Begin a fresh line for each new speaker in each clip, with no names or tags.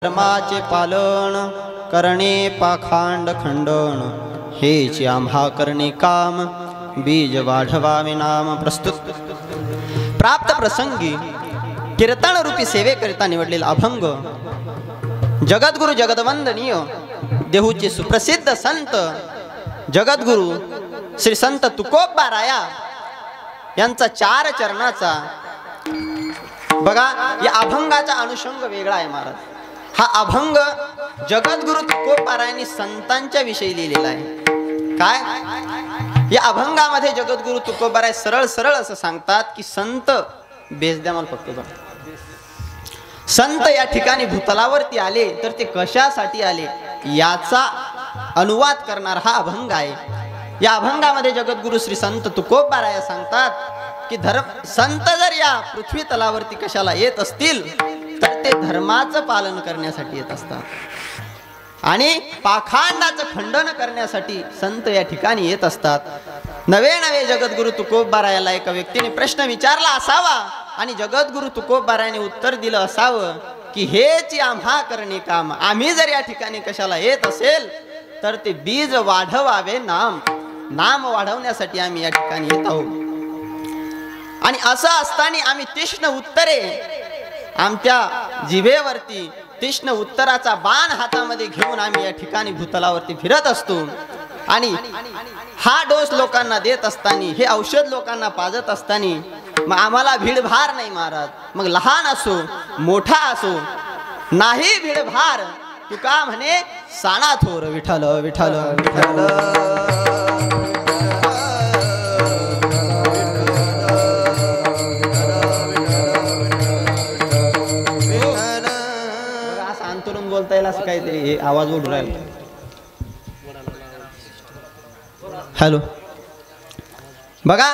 धर्माचे पालन करणे पाखांड खंडन हेच आम्हा करणे काम बीज वाढवावे नाम प्रस्तुत प्राप्त प्रसंगी कीर्तन रूपी सेवेकरिता निवडलेला अभंग जगद्गुरु जगदवंदनीय देहूचे सुप्रसिद्ध संत जगद्गुरु श्री संत तुकोबा राया यांचा 4 चरणाचा बघा या अभंगाचा अनुषंग वेगळा आहे महाराज। हा अभंग जगद्गुरु तुकोबा रायांनी संतांच्या विषयी लिहिलेला आहे। काय या अभंगामध्ये जगद्गुरु तुकोबा राय सरळ सरळ असं सांगतात की संत बेस द्या मला फक्त संत या ठिकाणी भूतलावरती आले तर ते कशासाठी आले याचा अनुवाद करणारा हा अभंग आहे। या अभंगामध्ये जगद्गुरु श्री संत तुकोबा राय सांगतात की संत जर या पृथ्वी तलावरती कशाला येत असतील तर ते धर्माचं पालन करण्यासाठी येत असतात आणि पाखांडाचं खंडन करण्यासाठी संत या ठिकाणी येत असतात। नवे नवे जगद्गुरु तुकोबा रायाला एका व्यक्तीने प्रश्न विचारला असावा आणि जगद्गुरु तुकोबा रायाने उत्तर दिलं असावं की हेच आम्हा करणे काम। आम्ही जर या ठिकाणी कशाला येत असेल तर ते बीज वाढवावे नाम वाढवण्यासाठी आम्ही या ठिकाणी येत आहोत। आणि असं असताना आम्ही तीक्ष्ण उत्तरे आमच्या जिभेवरती तीक्ष्ण उत्तराचा बाण हातामध्ये घेऊन आम्ही या ठिकाणी भूतलावरती फिरत असतो आणि हा डोस लोकांना देत असताना हे औषध लोकांना पाजत असताना मग आम्हाला भीडभार नाही महाराज। मग लहान असो मोठा असो नाही भीडभार तुका म्हणे साना थोर विठ्ठल विठ्ठल विठ्ठल। बोलता येईल असं काहीतरी आवाज उडून राहिला। हॅलो बघा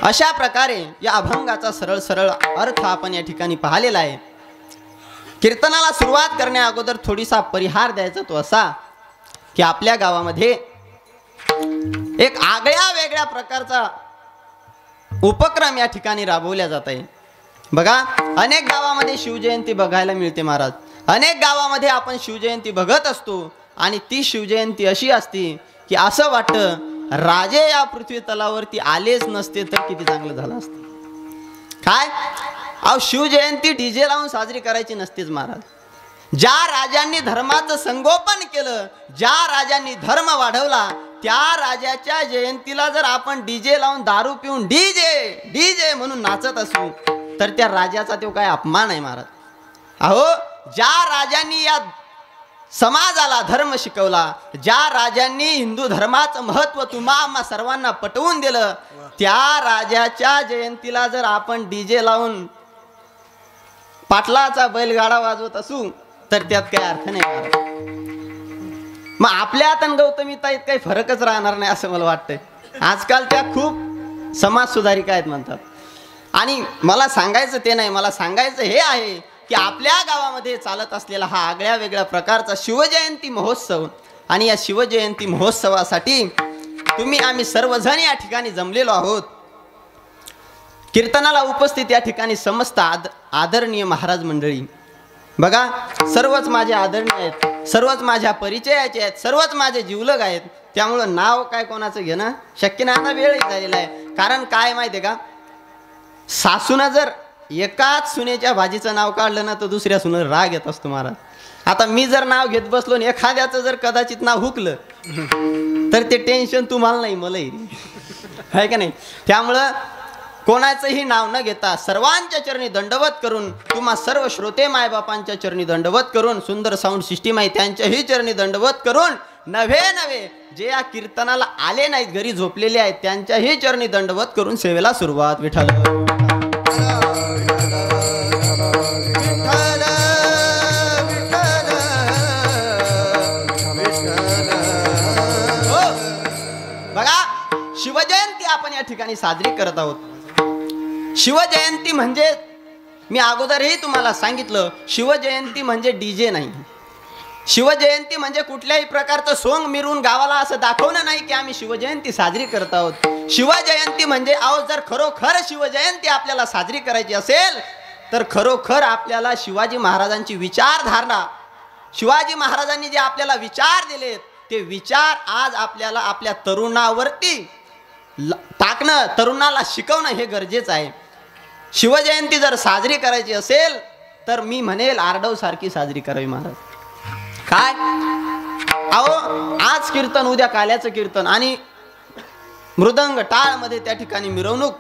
अशा प्रकारे या अभंगाचा सरळ सरळ अर्थ आपण या ठिकाणी पाहिलेला आहे। कीर्तनाला सुरुवात करण्या अगोदर थोडीसा परिहार द्यायचा तो असा की आपल्या गावामध्ये एक आगळ्या वेगळ्या प्रकारचा उपक्रम या ठिकाणी राबवला जात आहे। बघा अनेक गावामध्ये शिवजयंती बघायला मिळते महाराज। अनेक गावामध्ये आपण शिवजयंती बघत असतो आणि ती शिवजयंती अशी असते की असं वाटतं राजे या पृथ्वी तलावरती आलेच नसते तर किती चांगलं झालं असतं। काय अहो शिवजयंती डीजे लावून साजरी करायची नसतेच महाराज। ज्या राजांनी धर्माचं संगोपन केलं ज्या राजांनी धर्म वाढवला त्या राजाच्या जयंतीला जर आपण डीजे लावून दारू पिऊन डीजे डीजे म्हणून नाचत असू तर त्या राजाचा तो काय अपमान आहे महाराज। अहो ज्या राजांनी या समाजाला धर्म शिकवला ज्या राजांनी हिंदू धर्माचं महत्त्व तुम्हा सर्वांना पटवून दिलं त्या राजाच्या जयंतीला जर आपण डीजे लावून पाटलाचा बैलगाडा वाजवत असू तर त्यात काही अर्थ नाही। मग आपल्यात आणि गौतमीताईत काही फरकच राहणार नाही असं मला वाटतंय। आजकाल त्या खूप समाज सुधारिका आहेत म्हणतात आणि मला सांगायचं ते नाही, मला सांगायचं हे आहे की आपल्या गावामध्ये चालत असलेला हा आगळ्या वेगळ्या प्रकारचा शिवजयंती महोत्सव आणि या शिवजयंती महोत्सवासाठी तुम्ही आम्ही सर्वजण या ठिकाणी जमलेलो आहोत। कीर्तनाला उपस्थित या ठिकाणी समस्त आदरणीय महाराज मंडळी बघा सर्वच माझे आदरणीय आहेत, सर्वच माझ्या परिचयाचे आहेत, सर्वच माझे जीवलग आहेत। त्यामुळं नाव काय कोणाचं घेणं शक्य नाही। आता वेळही झालेला आहे। कारण काय माहिती आहे का सासूनं जर एकाच सुनेच्या भाजीचं नाव काढलं ना तर दुसऱ्या सुनेवर राग येत असतो महाराज। आता मी जर नाव घेत बसलो आणि एखाद्याचं जर कदाचित नाव हुकलं तर ते टेन्शन तुम्हाला नाही मलाही आहे का नाही। त्यामुळं कोणाचंही नाव न घेता सर्वांच्या चरणी दंडवत करून तुम्हा सर्व श्रोते मायबापांच्या चरणी दंडवत करून सुंदर साऊंड सिस्टीम आहे त्यांच्याही चरणी दंडवत करून नवे नवे जे या कीर्तनाला आले नाहीत घरी झोपलेले आहेत त्यांच्याही चरणी दंडवत करून सेवेला सुरुवात विठ्ठल। बघा शिवजयंती आपण या ठिकाणी साजरी करत आहोत। शिवजयंती म्हणजे मी अगोदरही तुम्हाला सांगितलं शिवजयंती म्हणजे डीजे नाही। शिवजयंती म्हणजे कुठल्याही प्रकारचं सोंग मिरून गावाला असं दाखवणं नाही की आम्ही शिवजयंती साजरी करत आहोत। शिवजयंती म्हणजे अहो जर खरोखर शिवजयंती आपल्याला साजरी करायची असेल तर खरोखर आपल्याला शिवाजी महाराजांची विचारधारणा, शिवाजी महाराजांनी जे आपल्याला विचार दिलेत ते विचार आज आपल्याला आपल्या तरुणावरती टाकणं, तरुणाला शिकवणं हे गरजेचं आहे. शिवजयंती जर साजरी करायची असेल तर मी म्हणेल आरडव सारखी साजरी करावी महाराज. काय अहो, आज कीर्तन, उद्या काल्याचं कीर्तन आणि मृदंग टाळमध्ये त्या ठिकाणी मिरवणूक,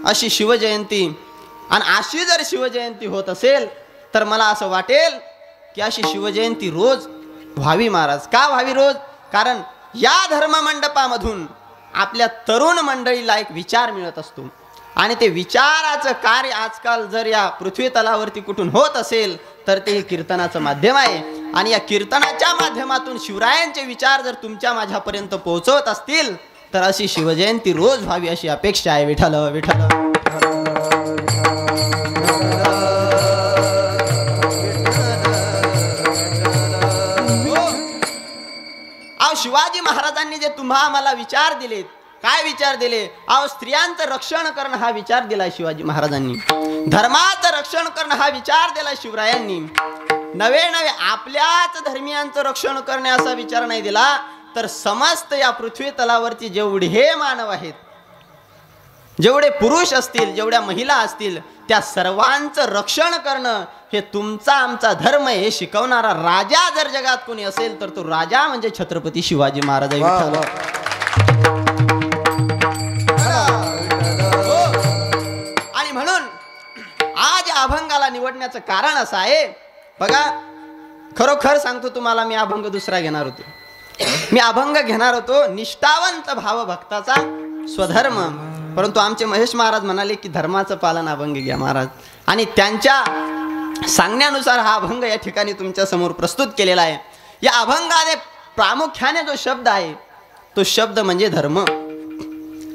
अशी शिवजयंती. आणि अशी जर शिवजयंती होत असेल तर मला असं वाटेल की अशी शिवजयंती रोज व्हावी महाराज. का व्हावी रोज? कारण या धर्ममंडपामधून आपल्या तरुण मंडळीला एक विचार मिळत असतो आणि ते विचाराचं कार्य आजकाल जर या पृथ्वी तलावरती कुठून होत असेल तर ते कीर्तनाचं माध्यम आहे. आणि या कीर्तनाच्या माध्यमातून शिवरायांचे विचार जर तुमच्या माझ्यापर्यंत पोहोचवत असतील तर अशी शिवजयंती रोज व्हावी अशी अपेक्षा आहे. विठ्ठल विठ्ठल. शिवाजी महाराजांनी जे तुम्हा मला विचार दिलेत, काय विचार दिले? अहो, स्त्रियांचं रक्षण करणं हा विचार दिला शिवाजी महाराजांनी, धर्माचं रक्षण करणं हा विचार दिला शिवरायांनी. नवे नवे आपल्याच धर्मियांचं रक्षण करणे असा विचार नाही दिला, तर समस्त या पृथ्वी तलावरती जेवढे हे मानव आहेत, जेवढे पुरुष असतील, जेवढ्या महिला असतील, त्या सर्वांचं रक्षण करणं हे तुमचा आमचा धर्म आहे हे शिकवणारा राजा जर जगात कोणी असेल तर तो राजा म्हणजे छत्रपती शिवाजी महाराज. आणि म्हणून आज अभंगाला निवडण्याचं कारण असं आहे. बघा, खरोखर सांगतो तुम्हाला, मी अभंग दुसरा घेणार होतो. मी अभंग घेणार होतो निष्ठावंत भाव भक्ताचा स्वधर्म, परंतु आमचे महेश महाराज म्हणाले की धर्माचं पालन अभंग घ्या महाराज. आणि त्यांच्या सांगण्यानुसार हा अभंग या ठिकाणी तुमच्या समोर प्रस्तुत केलेला आहे. या अभंगाने प्रामुख्याने जो शब्द आहे तो शब्द म्हणजे धर्म,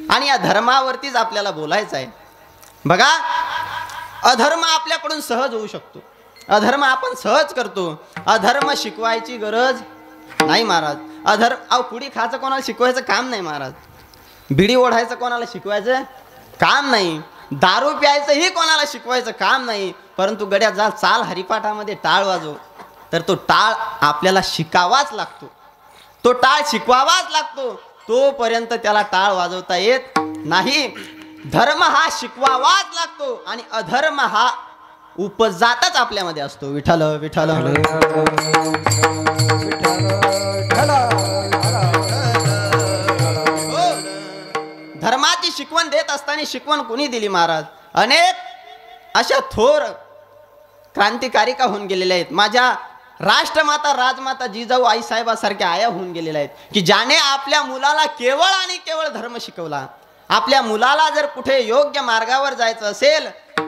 आणि या धर्मावरतीच आपल्याला बोलायचं आहे. बघा, अधर्म आपल्याकडून सहज होऊ शकतो, अधर्म आपण सहज करतो. अधर्म शिकवायची गरज नाही महाराज. अहो, पुडी खायचं कोणाला शिकवायचं काम नाही महाराज, बिडी ओढायचं कोणाला शिकवायचं काम नाही, दारू प्यायचंही कोणाला शिकवायचं काम नाही. परंतु गड्या जा चाल हरिपाठामध्ये टाळ वाजव, तर तो टाळ आपल्याला शिकावाच लागतो, तो टाळ शिकवावाच लागतो. तोपर्यंत त्याला टाळ वाजवता येत नाही. धर्म हा शिकवावाच लागतो आणि अधर्म हा उपजातच आपल्यामध्ये असतो. विठ्ठल विठ्ठल. धर्माची शिकवण देत असताना शिकवण कोणी दिली महाराज? अनेक अशा थोर क्रांतिकारिका होऊन गेलेल्या आहेत. माझ्या राष्ट्रमाता राजमाता जिजाऊ आईसाहेबासारख्या आया होऊन गेलेल्या आहेत की ज्याने आपल्या मुलाला केवळ आणि केवळ धर्म शिकवला. आपल्या मुलाला जर कुठे योग्य मार्गावर जायचं असेल,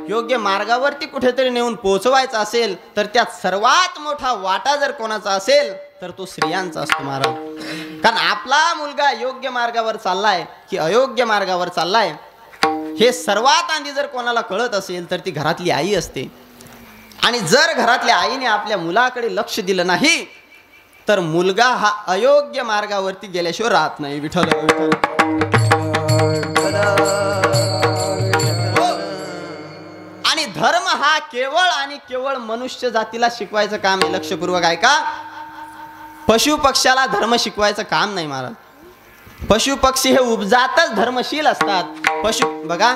योग्य मार्गावरती कुठेतरी नेऊन पोहोचवायचं असेल, तर त्यात सर्वात मोठा वाटा जर कोणाचा असेल तर तो स्त्रियांचा असतो महाराज. कारण आपला मुलगा योग्य मार्गावर चाललाय की अयोग्य मार्गावर चाललाय हे सर्वात आधी जर कोणाला कळत असेल तर ती घरातली आई असते. आणि जर घरातल्या आईने आपल्या मुलाकडे लक्ष दिलं नाही तर मुलगा हा अयोग्य मार्गावरती गेल्याशिवाय राहत नाही. विठ्ठल आणि धर्म हा केवळ आणि केवळ मनुष्य जातीला शिकवायचं काम आहे. लक्षपूर्वक ऐका, पशु पक्ष्याला धर्म शिकवायचं काम नाही महाराज. पशु पक्षी हे उपजातच धर्मशील असतात. पशु बघा,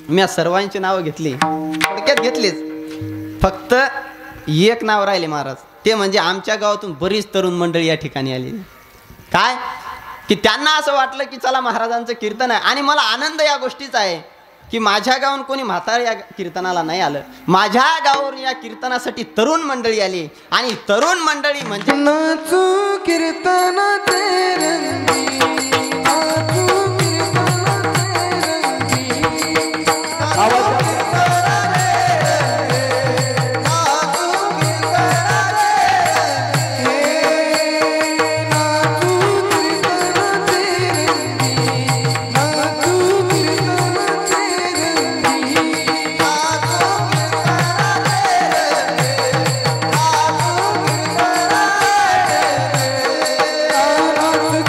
मी सर्वांची नावं घेतली, थोडक्यात घेतलीच, फक्त एक नाव राहिले महाराज, ते म्हणजे आमच्या गावातून बरीच तरुण मंडळी या ठिकाणी आली. काय की त्यांना असं वाटलं की चला महाराजांचं कीर्तन आहे. आणि मला आनंद या गोष्टीचा आहे की माझ्या गावून कोणी म्हातार या कीर्तनाला नाही आलं. माझ्या गावावरून या कीर्तनासाठी तरुण मंडळी आली. आणि तरुण मंडळी म्हणजे
नाचू कीर्तनाचे रंगी, नाचू कीर्तनाचे रंगी.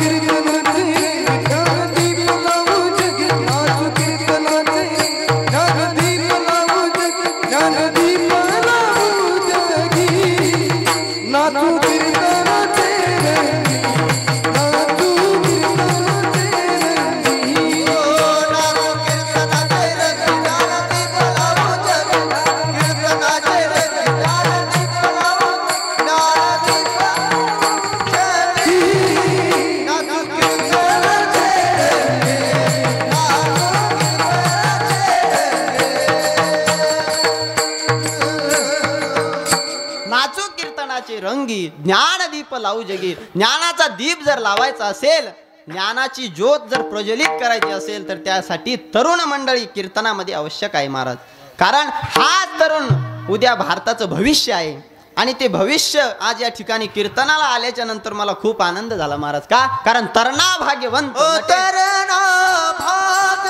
कीर्तनाचे नाचू कीर्तनाचे रंगी, नाचू कीर्तनाचे रंगी.
नाचू कीर्तनाचे रंगी, ज्ञानदीप लावू जगी. कीर्तनाचे रंगी, ज्ञानदीप लावू, ज्ञानदीप जगी. नाचू कीर्तनाचे रंगी, नाचू कीर्तनाचे रंगी, ज्ञानदीप लावू जगी. ज्ञानाचा दीप जर लावायचा असेल, ज्ञानाची ज्योत जर प्रज्वलित करायची असेल, तर त्यासाठी तरुण मंडळी कीर्तनामध्ये आवश्यक आहे महाराज. कारण हाच तरुण उद्या भारताचं भविष्य आहे. आणि ते भविष्य आज या ठिकाणी कीर्तनाला आल्याच्या नंतर मला खूप आनंद झाला महाराज. का? कारण तरणा भाग्यवंत, तरणा भाग्यवंत.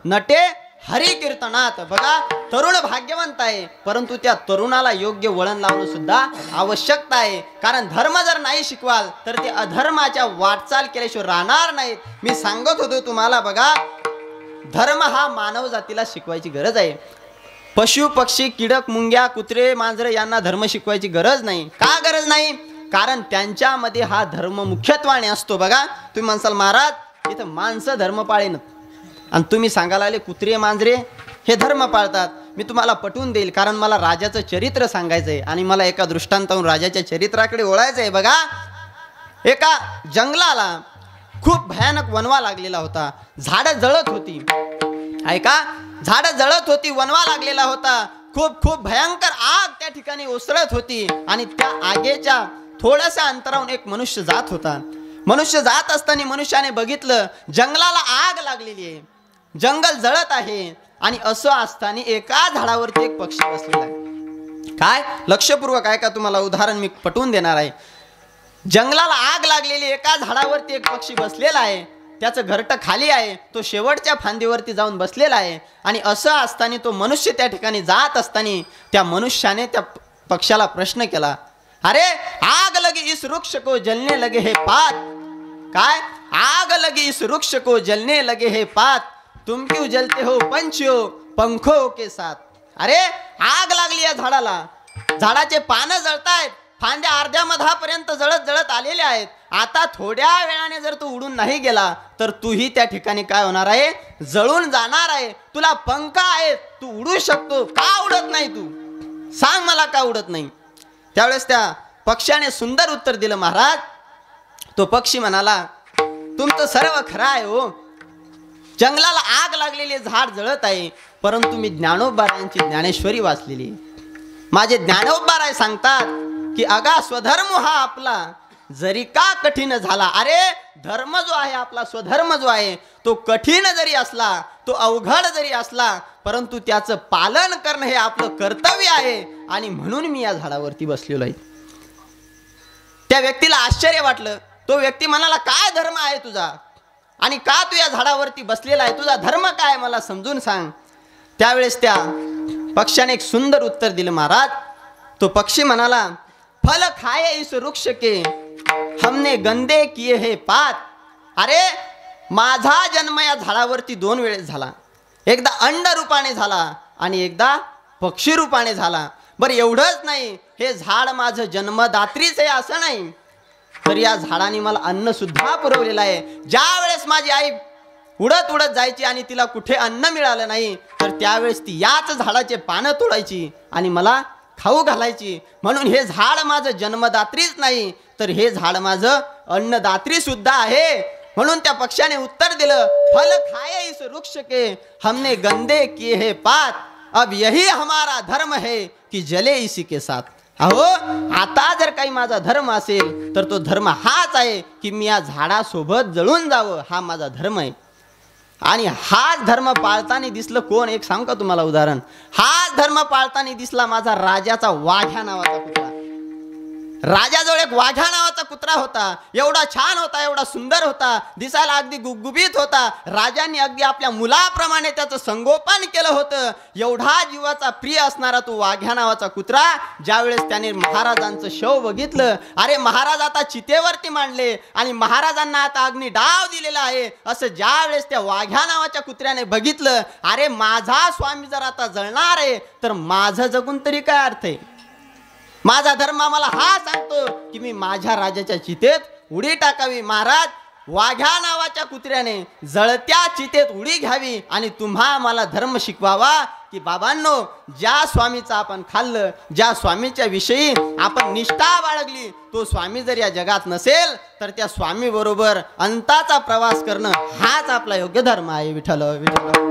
नटे हरी कीर्तनात. बघा, तरुण भाग्यवंत आहे, परंतु त्या तरुणाला योग्य वळण लावणं सुद्धा आवश्यकता आहे. कारण धर्म जर नाही शिकवाल तर ते अधर्माच्या वाटचाल केल्याशिवाय राहणार नाहीत. मी सांगत होतो तुम्हाला, बघा, धर्म हा मानव जातीला शिकवायची गरज आहे. पशु पक्षी कीडक मुंग्या कुत्रे मांजरे यांना धर्म शिकवायची गरज नाही. का गरज नाही? कारण त्यांच्यामध्ये हा धर्म मुख्यत्वाने असतो. बघा, तुम्ही म्हणसाल महाराज इथं माणसं धर्म पाळेन, आणि तुम्ही सांगायला आले कुत्रे मांजरे हे धर्म पाळतात. मी तुम्हाला पटवून देईल, कारण मला राजाचं चरित्र सांगायचं आहे आणि मला एका दृष्टांतावरून राजाच्या चरित्राकडे ओळायचं आहे. बघा, एका जंगलाला खूप भयानक वनवा लागलेला होता. झाडं जळत होती. ऐका, झाडं जळत होती, वनवा लागलेला होता. खूप खूप भयंकर आग त्या ठिकाणी ओसळत होती. आणि त्या आगेच्या थोड्याशा अंतरावरून एक मनुष्य जात होता. मनुष्य जात असताना मनुष्याने बघितलं जंगलाला आग लागलेली आहे, जंगल जळत आहे. आणि असं असताना एका झाडावरती एक पक्षी बसलेला आहे. काय? लक्षपूर्वक ऐका, तुम्हाला उदाहरण मी पटवून देणार आहे. जंगलाला आग लागलेली, एका झाडावरती एक पक्षी बसलेला आहे. त्याचं घरटं खाली आहे, तो शेवटच्या फांदीवरती जाऊन बसलेला आहे. आणि असं असताना तो मनुष्य त्या ठिकाणी जात असताना त्या मनुष्याने त्या पक्षाला प्रश्न केला, अरे आग लगी इस वृक्ष को जलने लगे हे पात. काय? आग लगी इस वृक्ष को जलने लगे हे पात, तुम क्यों जलते हो पंछियों पंखों के साथ. अरे आग लागली या झाडाला, झाडाचे पानं जळतायत, फांद्या अर्ध्या मधापर्यंत जळत जळत आलेल्या आहेत. आता थोड्या वेळाने जर तू उडून नाही गेला तर तूही त्या ठिकाणी काय होणार आहे? जळून जाणार आहे. तुला पंख आहेत, तू उडू शकतो, का उडत नाही तू? सांग मला, का उडत नाही? त्यावेळेस त्या पक्ष्याने सुंदर उत्तर दिलं, महाराज. तो पक्षी म्हणाला, तुमचं सर्व खरं आहे हो, जंगलाला आग लागलेली, झाड जळत आहे, परंतु मी ज्ञानोबारायांची ज्ञानेश्वरी वाचलेली. माझे ज्ञानोबाराय सांगतात की अगा स्वधर्म हा आपला जरी का कठीण झाला. अरे धर्म जो आहे आपला, स्वधर्म जो आहे, तो कठीण जरी असला, तो अवघड जरी असला, परंतु त्याचं पालन करणं हे आपलं कर्तव्य आहे. आणि म्हणून मी या झाडावरती बसलेलो आहे. त्या व्यक्तीला आश्चर्य वाटलं. तो व्यक्ती म्हणाला, काय धर्म आहे तुझा आणि का तू या झाडावरती बसलेला आहे? तुझा धर्म काय, मला समजून सांग. त्यावेळेस त्या पक्ष्याने एक सुंदर उत्तर दिलं, महाराज. तो पक्षी म्हणाला, फल खाए इस वृक्ष के हमने गंदे किए हे पात. अरे माझा जन्म या झाडावरती दोन वेळेस झाला. एकदा अंड रूपाने झाला आणि एकदा पक्षी रूपाने झाला. बरं एवढंच नाही, हे झाड माझं जन्मदात्रीच आहे असं नाही, तर या झाडाने मला अन्न सुद्धा पुरवलेलं आहे. ज्या वेळेस माझी आई उडत उडत जायची आणि तिला कुठे अन्न मिळालं नाही तर त्यावेळेस ती याच झाडाचे पानं तोडायची आणि मला खाऊ घालायची. म्हणून हे झाड माझं जन्मदात्रीच नाही तर हे झाड माझं अन्नदात्री सुद्धा आहे. म्हणून त्या पक्षाने उत्तर दिलं, फल खाए इस वृक्ष के हमने गंदे किए है पात, अब यही हमारा धर्म है कि जले इसी के साथ. अहो, आता जर काही माझा धर्म असेल तर तो धर्म हाच आहे की मी या झाडासोबत जळून जावं. हा माझा धर्म आहे. आणि हाच धर्म पाळताना दिसलं कोण, एक सांगू का तुम्हाला उदाहरण. हाच धर्म पाळताना दिसला माझा राजाचा वाघ्या नावाचा कुत्रा. राजाजवळ एक वाघ्या नावाचा कुत्रा होता. एवढा छान होता, एवढा सुंदर होता, दिसायला अगदी गुबगुबीत होता. राजांनी अगदी आपल्या मुलाप्रमाणे त्याचं संगोपन केलं होतं. एवढा जीवाचा प्रिय असणारा तो वाघ्या नावाचा कुत्रा ज्यावेळेस त्याने महाराजांचं शव बघितलं, अरे महाराज आता चितेवरती मांडले आणि महाराजांना आता अग्नी डाव दिलेला आहे, असं ज्यावेळेस त्या वाघ्या नावाच्या कुत्र्याने बघितलं, अरे माझा स्वामी जर आता जळणार आहे तर माझं जगून तरी काय अर्थ आहे. माझा धर्म मला हा सांगतो की मी माझ्या राजाच्या चितेत उडी टाकावी. महाराज, वाघ्या नावाच्या कुत्र्याने जळत्या चितेत उडी घ्यावी आणि तुम्हा मला धर्म शिकवावा की बाबांनो, ज्या स्वामीचं आपण खाल्लं, ज्या स्वामीच्या विषयी आपण निष्ठा बाळगली, तो स्वामी जर या जगात नसेल तर त्या स्वामी बरोबर अंताचा प्रवास करणं हाच आपला योग्य धर्म आहे. विठ्ठल विठ्ठल.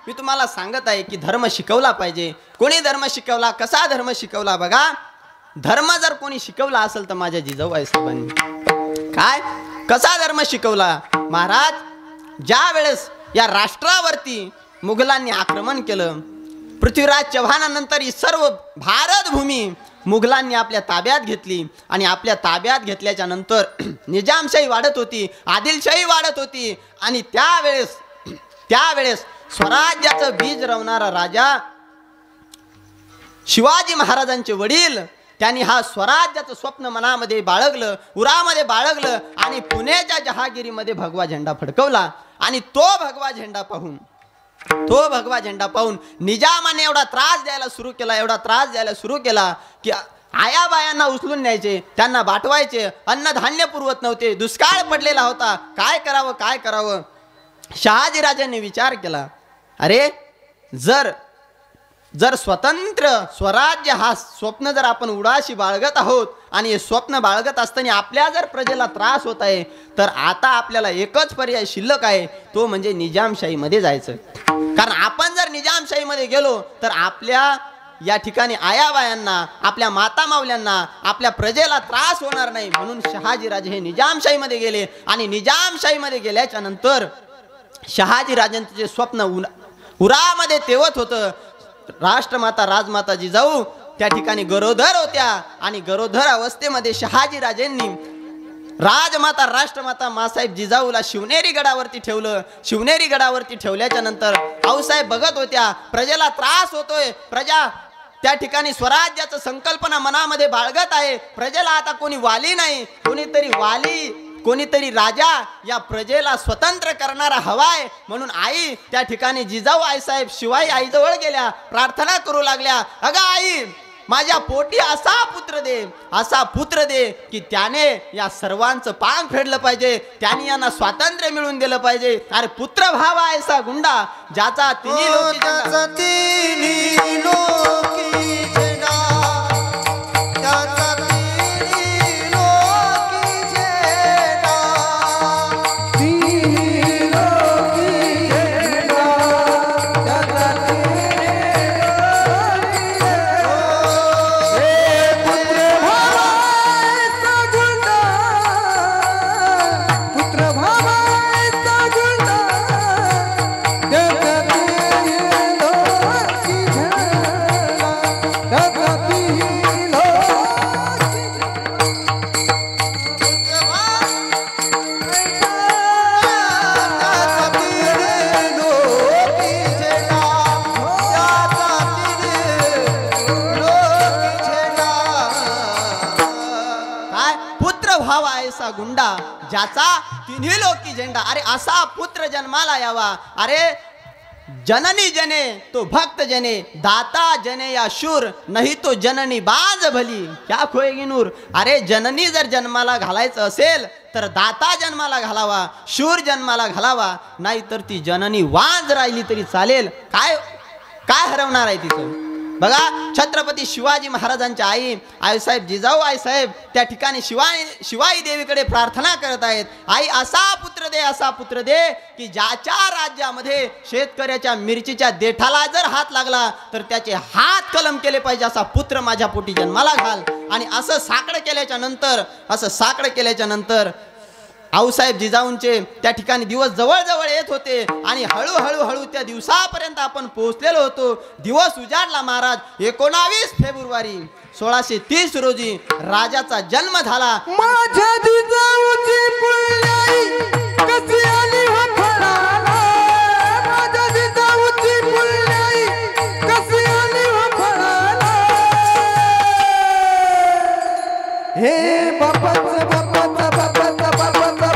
मी तुम्हाला सांगत आहे की धर्म शिकवला पाहिजे. कोणी धर्म शिकवला, कसा धर्म शिकवला बघा. धर्म जर कोणी शिकवला असेल तर माझ्या जिजाऊबाई साहेबांनी. काय कसा धर्म शिकवला महाराज. ज्या वेळेस या राष्ट्रावरती मुघलांनी आक्रमण केलं, पृथ्वीराज चव्हाणानंतर ही सर्व भारत भूमी मुघलांनी आपल्या ताब्यात घेतली आणि आपल्या ताब्यात घेतल्याच्या नंतर निजामशाही वाढत होती, आदिलशाही वाढत होती आणि त्यावेळेस स्वराज्याचं बीज रवणारा राजा शिवाजी महाराजांचे वडील, त्यांनी हा स्वराज्याचं स्वप्न मनामध्ये बाळगलं, उरामध्ये बाळगलं आणि पुण्याच्या जहागिरीमध्ये भगवा झेंडा फडकवला. आणि तो भगवा झेंडा पाहून निजामाने एवढा त्रास द्यायला सुरू केला की आयाबायांना उचलून न्यायचे, त्यांना बाटवायचे, अन्नधान्य पुरवत नव्हते, दुष्काळ पडलेला होता. काय करावं. शहाजीराजांनी विचार केला, अरे जर स्वतंत्र स्वराज्य हा स्वप्न जर आपण उडाशी बाळगत आहोत आणि हे स्वप्न बाळगत असताना आपल्या जर प्रजेला त्रास होत आहे तर आता आपल्याला एकच पर्याय शिल्लक आहे, तो म्हणजे निजामशाहीमध्ये जायचं. कारण आपण जर निजामशाहीमध्ये गेलो तर आपल्या या ठिकाणी आयाबायांना, आपल्या माता मावल्यांना, आपल्या प्रजेला त्रास होणार नाही. म्हणून शहाजीराजे हे निजामशाहीमध्ये गेले आणि निजामशाहीमध्ये गेल्याच्या नंतर शहाजीराजांचे जे स्वप्न उरामध्ये तेवत होतं. राष्ट्रमाता राजमाता जिजाऊ त्या ठिकाणी गरोदर होत्या आणि गरोदर अवस्थेमध्ये शहाजीराजेंनी राजमाता राष्ट्रमाता मासाहेब जिजाऊला शिवनेरी गडावरती ठेवलं. शिवनेरी गडावरती ठेवल्याच्या नंतर आऊसाहेब बघत होत्या प्रजेला त्रास होतोय, प्रजा त्या ठिकाणी स्वराज्याचं संकल्पना मनामध्ये बाळगत आहे, प्रजेला आता कोणी वाली नाही, कोणीतरी राजा या प्रजेला स्वतंत्र करणारा हवाय. म्हणून आई त्या ठिकाणी जिजाऊ आईसाहेब शिवाई आईजवळ गेल्या, प्रार्थना करू लागल्या, अगं आई, माझ्या पोटी असा पुत्र दे की त्याने या सर्वांचं पांग फेडलं पाहिजे, त्याने यांना स्वातंत्र्य मिळवून दिलं पाहिजे. अरे पुत्र भाव ऐसा गुंडा ज्याचा तिन्ही गुंडा ज्याचा तिन्ही लोकी झेंडा. अरे असा पुत्र जन्माला यावा. अरे जननी जने तो भक्त जने, दाता जने या शूर, नाही तो जननी बाज भली क्या खोएगी नूर. अरे जननी जर जन्माला घालायचं असेल तर दाता जन्माला घालावा, शूर जन्माला घालावा, नाही तर ती जननी वाज राहिली तरी चालेल. काय काय हरवणार आहे तिचं. बघा छत्रपती शिवाजी महाराजांच्या आई आईसाहेब जिजाऊ आईसाहेब त्या ठिकाणी शिवाई देवीकडे प्रार्थना करत आहेत. आई असा पुत्र दे, असा पुत्र दे की ज्याच्या राज्यामध्ये शेतकऱ्याच्या मिरचीच्या देठाला जर हात लागला तर त्याचे हात कलम केले पाहिजे असा पुत्र माझ्या पोटी जन्माला घाल. आणि असं साकडं केल्याच्या नंतर आऊसाहेब जिजाऊंचे त्या ठिकाणी दिवस जवळ येत होते आणि हळूहळू त्या दिवसापर्यंत आपण पोहोचलेलो होतो. दिवस उजाडला महाराज. 19 फेब्रुवारी 1630 रोजी राजाचा जन्म झाला.
माझ्या जिजाऊची पुण्याई कशी आली हो फळाला. माझ्या जिजाऊची पुण्याई कशी आली हो फळाला. हे बापाचं बापाचं बापाचं बापाचं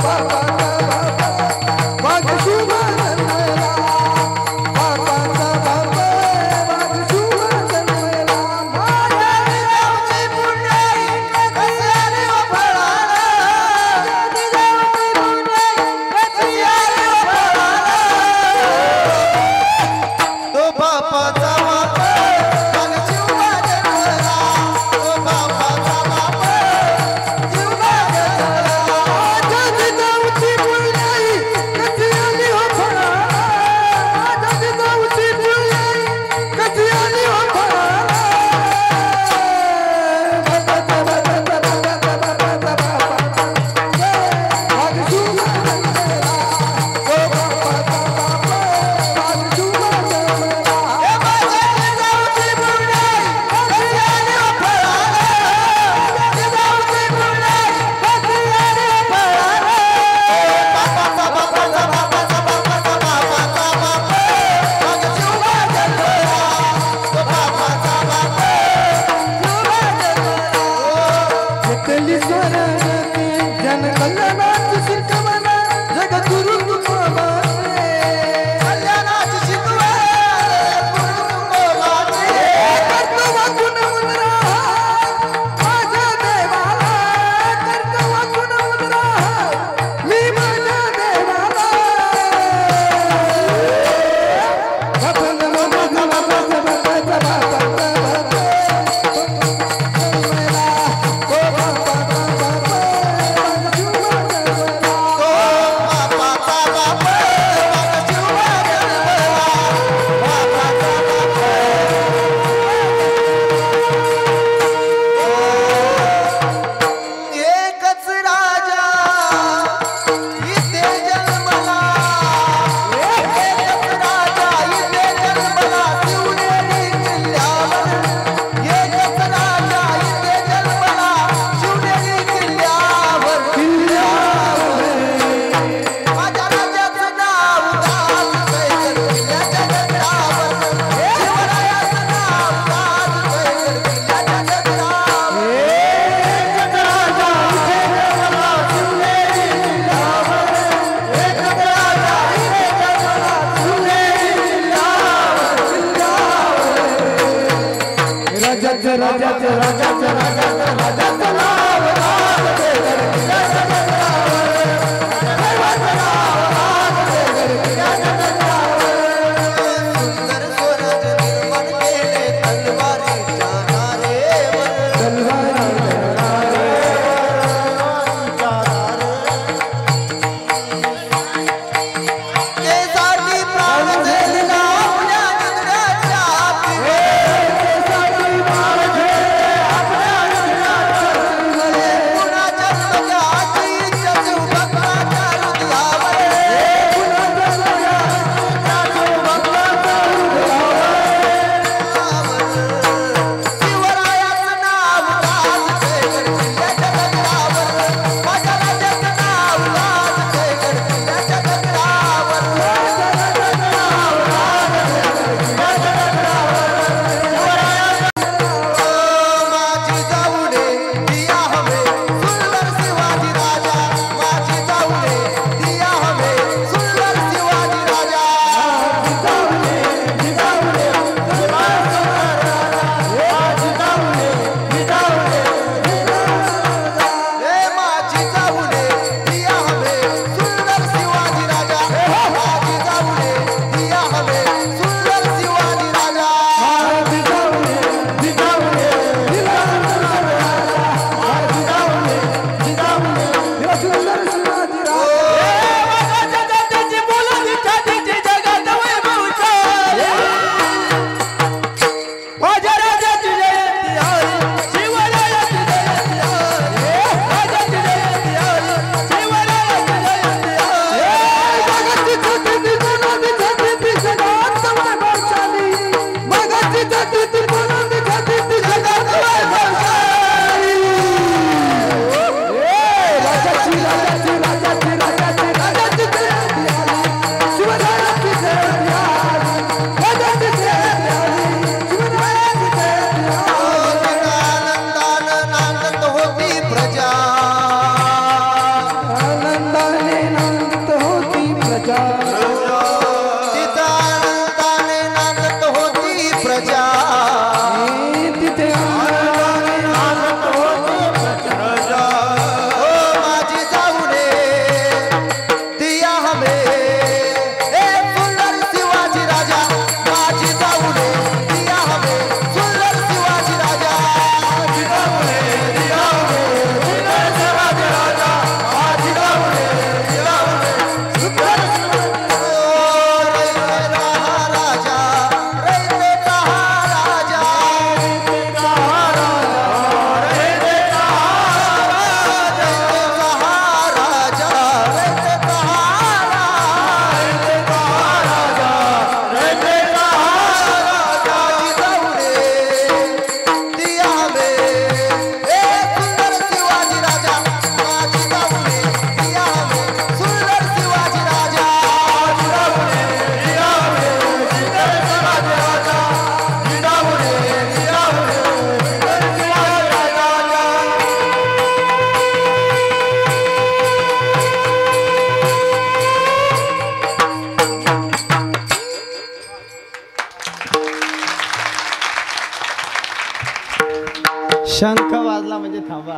शंख वाजला म्हणजे थांबा.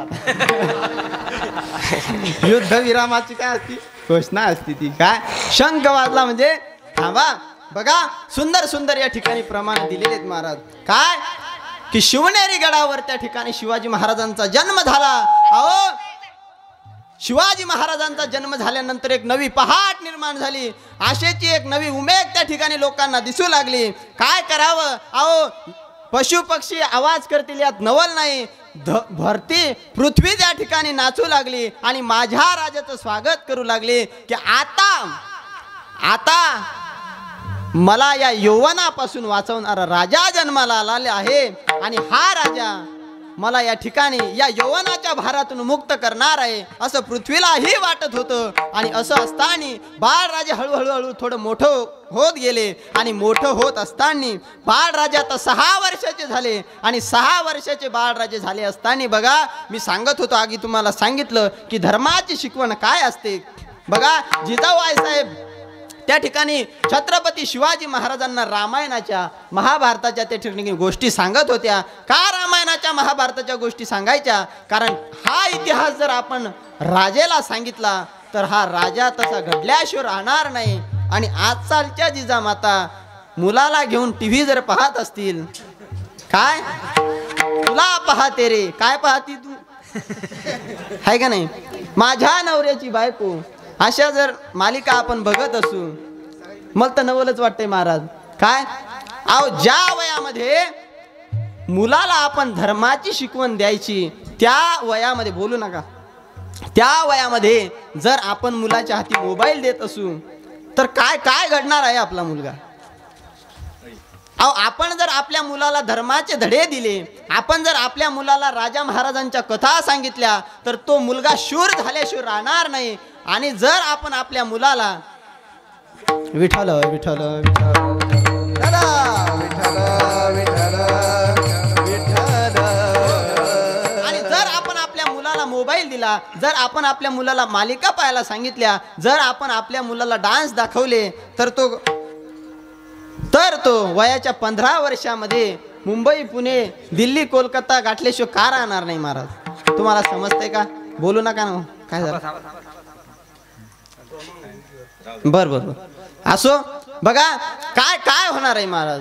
युद्ध विरामाची काय असती घोषणा असती ती. काय शंख वाजला म्हणजे थांबा. बघा सुंदर सुंदर या ठिकाणी प्रमाण दिलेले आहेत महाराज. काय की शिवनेरी गडावर त्या ठिकाणी शिवाजी महाराजांचा जन्म झाला. अहो शिवाजी महाराजांचा जन्म झाल्यानंतर एक नवी पहाट निर्माण झाली. आशेची एक नवी उमेद त्या ठिकाणी लोकांना दिसू लागली. काय करावं. अहो पशु पक्षी आवाज करतील यात नवल नाही. भरती पृथ्वी त्या ठिकाणी नाचू लागली आणि माझ्या राजाचं स्वागत करू लागले की आता मला या यौवनापासून वाचवणारा राजा जन्माला आलेला आहे आणि हा राजा मला या ठिकाणी या यौवनाच्या भारातून मुक्त करणार आहे असं पृथ्वीलाही वाटत होतं. आणि असं असताना बाळराजे हळूहळू थोडं मोठं होत गेले आणि मोठं होत असताना बाळराजे आता 6 वर्षाचे झाले आणि 6 वर्षाचे बाळराजे झाले असताना बघा मी सांगत होतो आधी तुम्हाला सांगितलं की धर्माची शिकवण काय असते. बघा जिजाऊ आईसाहेब त्या ठिकाणी छत्रपती शिवाजी महाराजांना रामायणाच्या महाभारताच्या त्या ठिकाणी गोष्टी सांगत होत्या. का रामायणाच्या महाभारताच्या गोष्टी सांगायच्या. कारण हा इतिहास जर आपण राजेला सांगितला तर हा राजा तसा घडल्याशिवाय राहणार नाही. आणि आजकालच्या जिजामाता मुलाला घेऊन TV जर पाहत असतील काय तुला पाहते रे काय पाहती तू आहे का नाही. माझ्या नवऱ्याची बायको अशा जर मालिका आपण बघत असू मला तर नवलच वाटतंय महाराज. काय अहो ज्या वयामध्ये मुलाला आपण धर्माची शिकवण द्यायची त्या वयामध्ये बोलू नका त्या वयामध्ये जर आपण मुलाच्या हाती मोबाईल देत असू तर काय काय घडणार आहे आपला मुलगा. अहो आपण जर आपल्या मुलाला धर्माचे धडे दिले आपण जर आपल्या मुलाला राजा महाराजांच्या कथा सांगितल्या तर तो मुलगा शूर झाल्याशिवाय राहणार नाही. आणि जर आपण आपल्या मुलाला विठ्ठल विठ्ठल आणि जर आपण आपल्या मुलाला मोबाईल दिला जर आपण आपल्या मुलाला मालिका पाहायला सांगितल्या जर आपण आपल्या मुलाला डान्स दाखवले तर तो वयाच्या 15 वर्षामध्ये मुंबई पुणे दिल्ली कोलकाता गाठल्याशिवाय का राहणार नाही महाराज. तुम्हाला समजतंय का. बोलू नका ना काय झालं. बर असो बघा काय काय होणार आहे महाराज.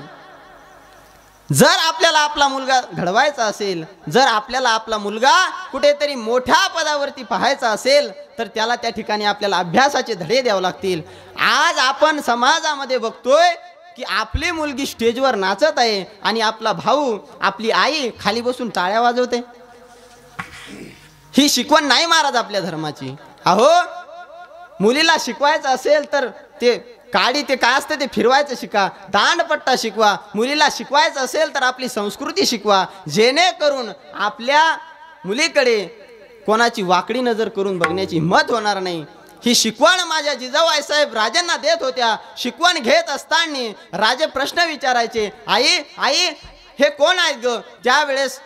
जर आपल्याला आपला मुलगा घडवायचा असेल जर आपल्याला आपला मुलगा कुठेतरी मोठ्या पदावरती पाहायचा असेल तर त्याला त्या ठिकाणी आपल्याला अभ्यासाचे धडे द्यावे लागतील. आज आपण समाजामध्ये बघतोय की आपली मुलगी स्टेजवर नाचत आहे आणि आपला भाऊ आपली आई खाली बसून टाळ्या वाजवते. ही शिकवण नाही महाराज आपल्या धर्माची. अहो मुलीला शिकवायचं असेल तर ते काडी ते काय असते ते फिरवायचं शिका. दांडपट्टा शिकवा. मुलीला शिकवायचं असेल तर आपली संस्कृती शिकवा जेणेकरून आपल्या मुलीकडे कोणाची वाकडी नजर करून बघण्याची हिंमत होणार नाही. ही शिकवण माझ्या जिजाऊ आईसाहेब राजांना देत होत्या. शिकवण घेत असताना राजे प्रश्न विचारायचे आई आई हे कोण आहेत ग. त्यावेळेस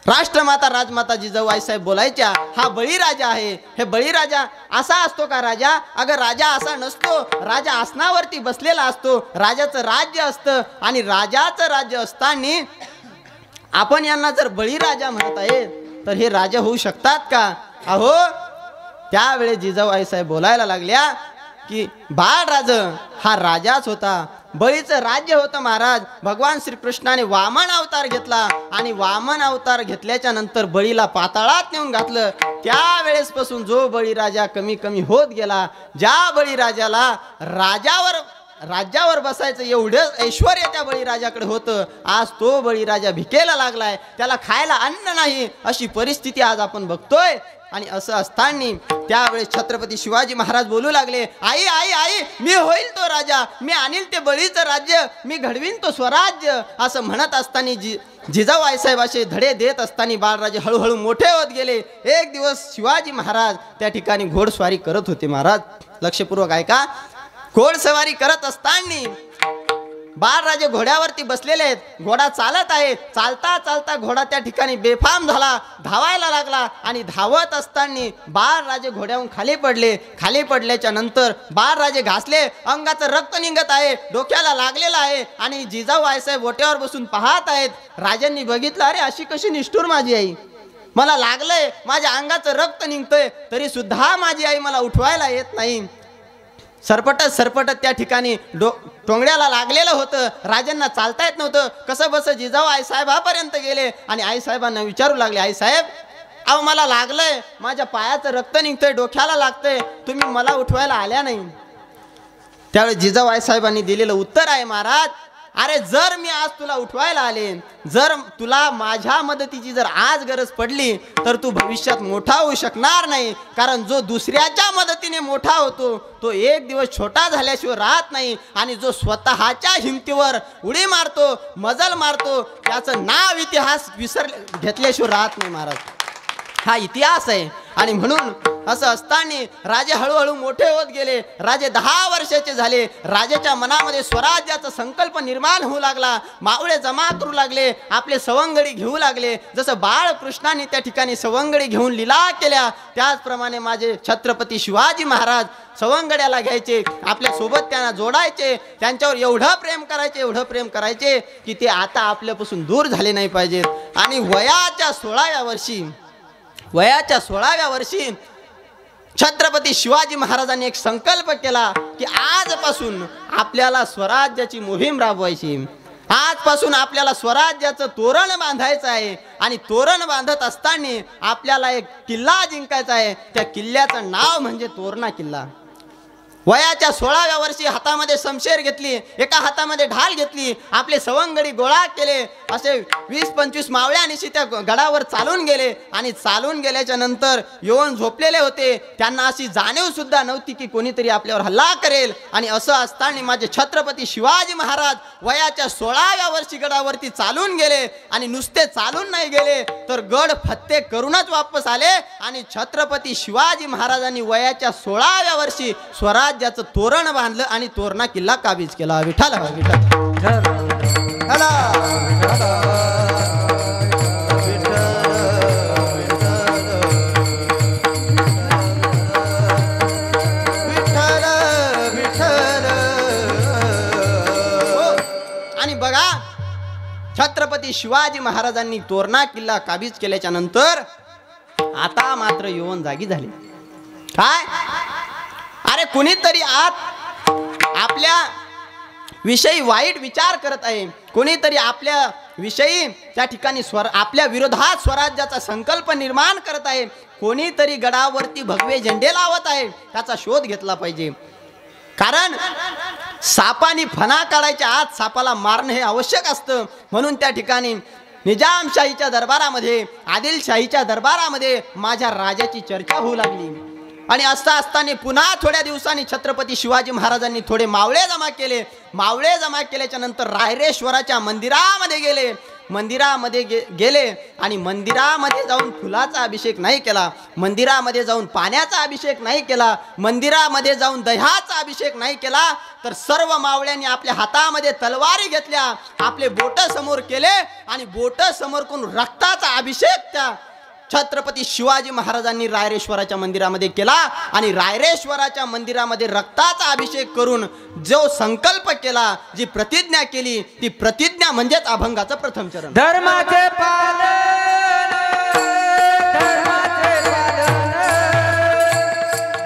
राष्ट्रमाता राजमाता जिजाऊ आईसाहेब बोलायच्या हा बळीराजा आहे. हे बळीराजा असा असतो का राजा. अगं राजा असा नसतो. राजा आसनावरती बसलेला असतो. राजाचं राज्य असतं आणि राजाचं राज्य असताना आपण यांना जर बळीराजा म्हणत आहे तर हे राजा होऊ शकतात का. अहो त्यावेळेस जिजाऊ आईसाहेब बोलायला लागल्या की बाळराज हा राजाच होता. बळीचं राज्य होतं महाराज. भगवान श्रीकृष्णाने वामन अवतार घेतला आणि वामन अवतार घेतल्याच्या नंतर बळीला पाताळात नेऊन घातलं. त्यावेळेस पासून जो बळीराजा कमी कमी होत गेला. ज्या बळीराजाला राज्यावर बसायचं एवढं ऐश्वर्य त्या बळीराजाकडे होतं आज तो बळीराजा भिकेला लागलाय. त्याला खायला अन्न नाही अशी परिस्थिती आज आपण बघतोय. आणि असं असताना त्यावेळेस छत्रपती शिवाजी महाराज बोलू लागले आई आई आई मी होईल तो राजा. मी आणील ते बळीचं राज्य. मी घडवीन तो स्वराज्य. असं म्हणत असताना जिजाऊ आईसाहेब असे धडे देत असताना बाळराजे हळूहळू मोठे होत गेले. एक दिवस शिवाजी महाराज त्या ठिकाणी घोडस्वारी करत होते महाराज. लक्षपूर्वक ऐका. घोडसवारी करत असताना बाळराजे घोड्यावरती बसलेले आहेत, घोडा चालत आहे. चालता चालता घोडा त्या ठिकाणी बेफाम झाला, धावायला लागला आणि धावत असताना बाळराजे घोड्याहून खाली पडले. खाली पडल्याच्या नंतर बाळराजे घासले, अंगाचं रक्त निघत आहे, डोक्याला लागलेलं आहे आणि जिजाऊ आईसाहेब ओट्यावर बसून पाहत आहेत. राजांनी बघितलं, अरे अशी कशी निष्ठुर माझी आई, मला लागलंय, माझ्या अंगाचं रक्त निघतंय, तरी सुद्धा माझी आई मला उठवायला येत नाही. सरपटत सरपटत त्या ठिकाणी टोंगड्याला लागलेलं होतं. राजांना चालता येत नव्हतं. कसं बस जिजाऊ आईसाहेबापर्यंत गेले आणि आईसाहेबांना विचारू लागले, आईसाहेब अहो मला लागलंय, माझ्या पायाचं रक्त निघतंय, डोक्याला लागतंय, तुम्ही मला उठवायला आल्या नाही. त्यावेळी जिजाऊ आईसाहेबांनी दिलेलं उत्तर आहे, महाराज अरे जर मी आज तुला उठवायला आले, जर तुला माझ्या मदतीची जर आज गरज पडली तर तू भविष्यात मोठा होऊ शकणार नाही. कारण जो दुसऱ्याच्या मदतीने मोठा होतो तो एक दिवस छोटा झाल्याशिवाय राहत नाही आणि जो स्वतःच्या हिमतीवर उडी मारतो, मजल मारतो, त्याचं नाव इतिहास घेतल्याशिवाय राहत नाही महाराज. हा इतिहास आहे. आणि म्हणून असं असताना राजे हळूहळू मोठे होत गेले. राजे 10 वर्षाचे झाले. राजाच्या मनामध्ये स्वराज्याचा संकल्प निर्माण होऊ लागला. मावळे जमा करू लागले, आपले सवंगडी घेऊ लागले. जसं बाळकृष्णाने त्या ठिकाणी सवंगडी घेऊन लीला केल्या, त्याचप्रमाणे माझे छत्रपती शिवाजी महाराज सवंगड्याला घ्यायचे, आपल्या सोबत त्यांना जोडायचे, त्यांच्यावर एवढं प्रेम करायचे, एवढं प्रेम करायचे की ते आता आपल्यापासून दूर झाले नाही पाहिजेत. आणि वयाच्या 16व्या वर्षी छत्रपती शिवाजी महाराजांनी एक संकल्प केला की आजपासून आपल्याला स्वराज्याची मोहीम राबवायची, आजपासून आपल्याला स्वराज्याचं तोरण बांधायचं आहे. आणि तोरण बांधत असताना आपल्याला एक किल्ला जिंकायचा आहे. त्या किल्ल्याचं नाव म्हणजे तोरणा किल्ला. वयाच्या 16व्या वर्षी हातामध्ये शमशेर घेतली, एका हातामध्ये ढाल घेतली, आपले सवंगडी गोळा केले, असे 20-25 मावळ्यानिशी त्या गडावर चालून गेले. आणि चालून गेल्याच्या नंतर येऊन झोपलेले होते. त्यांना अशी जाणीव सुद्धा नव्हती की कोणीतरी आपल्यावर हल्ला करेल. आणि असं असताना माझे छत्रपती शिवाजी महाराज वयाच्या 16व्या वर्षी गडावरती चालून गेले. आणि नुसते चालून नाही गेले तर गड फत्ते करूनच वापस आले. आणि छत्रपती शिवाजी महाराजांनी वयाच्या 16व्या वर्षी स्वराज्याचं तोरण बांधलं आणि तोरणा किल्ला काबीज केला. विठ्ठल आणि बघा, छत्रपती शिवाजी महाराजांनी तोरणा किल्ला काबीज केल्याच्या नंतर आता मात्र यवन जागी झाले. काय, अरे कुणीतरी आत आपल्या विषयी वाईट विचार करत आहे, कोणीतरी आपल्या विषयी त्या ठिकाणी आपल्या विरोधात स्वराज्याचा संकल्प निर्माण करत आहे, कोणीतरी गडावरती भगवे झेंडे लावत आहे. त्याचा शोध घेतला पाहिजे. कारण सापाने फणा काढायच्या आत सापाला मारणं हे आवश्यक असतं. म्हणून त्या ठिकाणी निजामशाहीच्या दरबारामध्ये, आदिलशाहीच्या दरबारामध्ये माझ्या राजाची चर्चा होऊ लागली. आणि असता असताना पुन्हा थोड्या दिवसांनी छत्रपती शिवाजी महाराजांनी थोडे मावळे जमा केले. मावळे जमा केल्याच्या नंतर रायरेश्वराच्या मंदिरामध्ये गेले. मंदिरामध्ये गेले आणि मंदिरामध्ये जाऊन फुलाचा अभिषेक नाही केला, मंदिरामध्ये जाऊन पाण्याचा अभिषेक नाही केला, मंदिरामध्ये जाऊन दह्याचा अभिषेक नाही केला, तर सर्व मावळ्यांनी आपल्या हातामध्ये तलवारी घेतल्या, आपले बोट समोर केले आणि बोट समोर करून रक्ताचा अभिषेक त्या छत्रपती शिवाजी महाराजांनी रायरेश्वराच्या मंदिरामध्ये केला. आणि रायरेश्वराच्या मंदिरामध्ये रक्ताचा अभिषेक करून जो संकल्प केला, जी प्रतिज्ञा केली, ती प्रतिज्ञा म्हणजेच अभंगाचं प्रथम चरण.
धर्माचे पालन,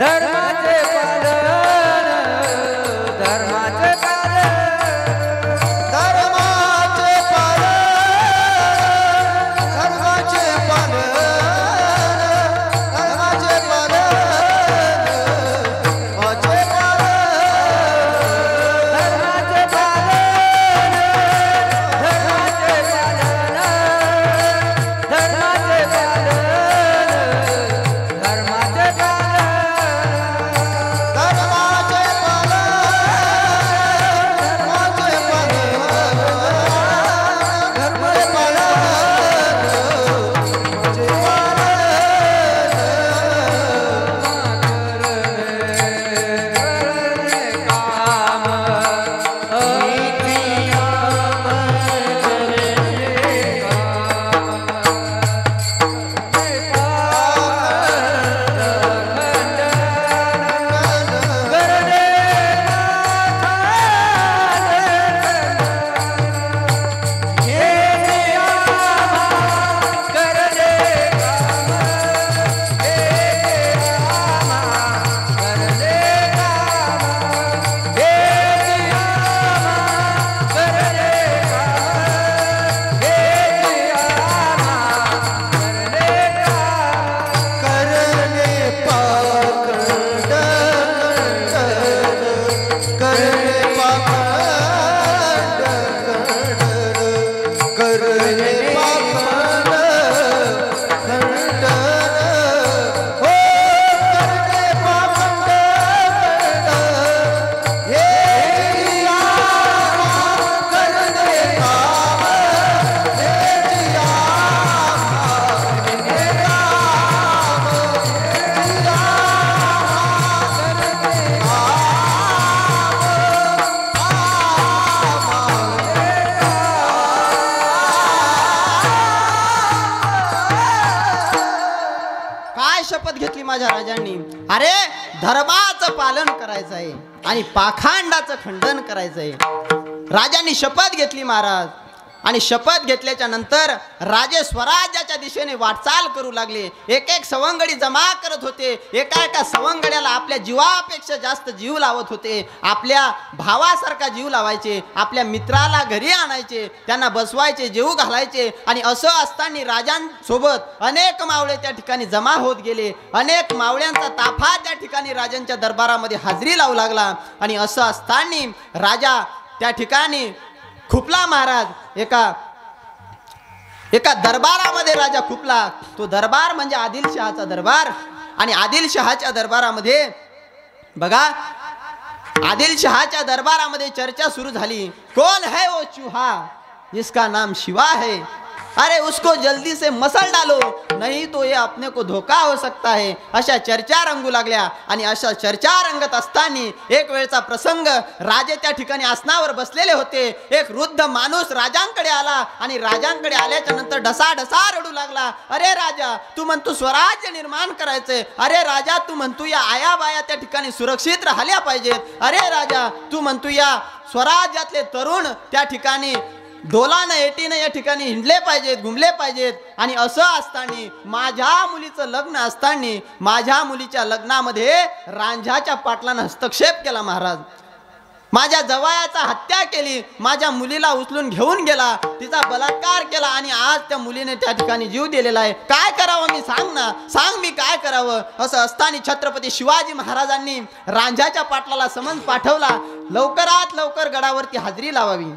धर्माचे पालन, धर्माचे पालन, धर्माचे पालन,
धर्माचे पालन, माझ्या राजांनी, अरे धर्माचं पालन करायचं आहे आणि पाखांडाचं खंडन करायचं आहे. राजांनी शपथ घेतली महाराज. आणि शपथ घेतल्याच्या नंतर राजे स्वराज्याच्या दिशेने वाटचाल करू लागले. एक एक सवंगडी जमा करत होते. एका एका सवंगड्याला आपल्या जीवापेक्षा जास्त जीव लावत होते. आपल्या भावासारखा जीव लावायचे. आपल्या मित्राला घरी आणायचे, त्यांना बसवायचे, जेवू घालायचे. आणि असं असताना राजांसोबत अनेक मावळे त्या ठिकाणी जमा होत गेले. अनेक मावळ्यांचा ताफा त्या ठिकाणी राजांच्या दरबारामध्ये हाजरी लावू लागला. आणि असं असताना राजा त्या ठिकाणी खुपला महाराज. एका दरबारामध्ये राजा खुपला. तो दरबार म्हणजे आदिलशहाचा दरबार. आणि आदिलशहाच्या दरबारामध्ये बघा, आदिलशहाच्या दरबारामध्ये चर्चा सुरू झाली. कौन है वो चूहा जिसका नाम शिवा है, अरे उसको जल्दी से मसल डालो, नहीं तो ये अपने को धोखा हो सकता है. अशा चर्चा रंगू लागल्या. आणि अशा चर्चा रंगत असताना एक वेळचा प्रसंग, राजे त्या ठिकाणी आसनावर बसलेले होते. एक वृद्ध माणूस राजांकडे आला. आणि राजांकडे आल्याच्या नंतर ढसा रडू लागला. अरे राजा, तू म्हणतो स्वराज्य निर्माण करायचंय. अरे राजा, तू म्हणतो या आया बाया त्या ठिकाणी सुरक्षित राहिल्या पाहिजेत. अरे राजा, तू म्हणतो या स्वराज्यातले तरुण त्या ठिकाणी डोलानं एटीनं या ठिकाणी हिंडले पाहिजेत, घुमले पाहिजेत. आणि असं असताना माझ्या मुलीचं लग्न असताना माझ्या मुलीच्या लग्नामध्ये रांझ्याच्या पाटलानं हस्तक्षेप केला महाराज. माझ्या जवायाचा हत्या केली. माझ्या मुलीला उचलून घेऊन गेला, तिचा बलात्कार केला. आणि आज त्या मुलीने त्या ठिकाणी जीव दिलेला आहे. काय करावं मी, सांग ना, सांग मी काय करावं. असं असताना छत्रपती शिवाजी महाराजांनी रांझ्याच्या पाटलाला समन्स पाठवला. लवकरात लवकर गडावरती हाजरी लावावी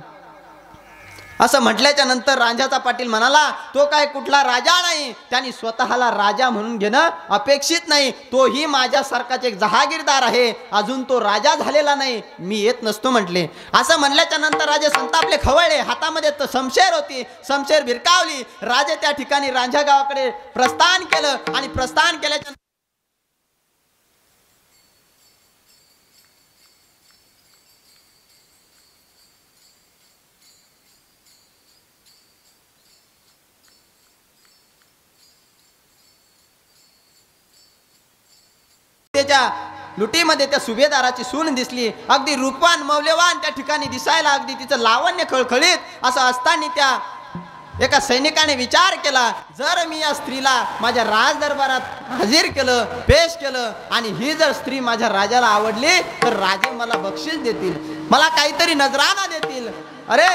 असं म्हटल्याच्या नंतर रांझ्याचा पाटील म्हणाला, तो काय कुठला राजा नाही, त्यांनी स्वतःला राजा म्हणून घेणं अपेक्षित नाही. तोही माझ्यासारखाच एक जहागीरदार आहे, अजून तो राजा झालेला नाही, मी येत नसतो म्हटले. असं म्हणल्याच्या नंतर राजे संतापले, खवळले. हातामध्ये शमशेर होती, शमशेर भिरकावली. राजे त्या ठिकाणी रांझ्या गावाकडे प्रस्थान केलं. आणि प्रस्थान केल्याच्या त्याच्या लुटीमध्ये त्या सुभेदाराची सून दिसली. अगदी रूपवान मौल्यवान त्या ठिकाणी दिसायला, अगदी तिचं लावण्य खळखळीत. असं असताना त्या एका सैनिकाने विचार केला, जर मी या स्त्रीला माझ्या राज दरबारात हजर केलं, पेश केलं, आणि ही जर स्त्री माझ्या राजाला आवडली तर राजे मला बक्षीस देतील, मला काहीतरी नजराना देतील. अरे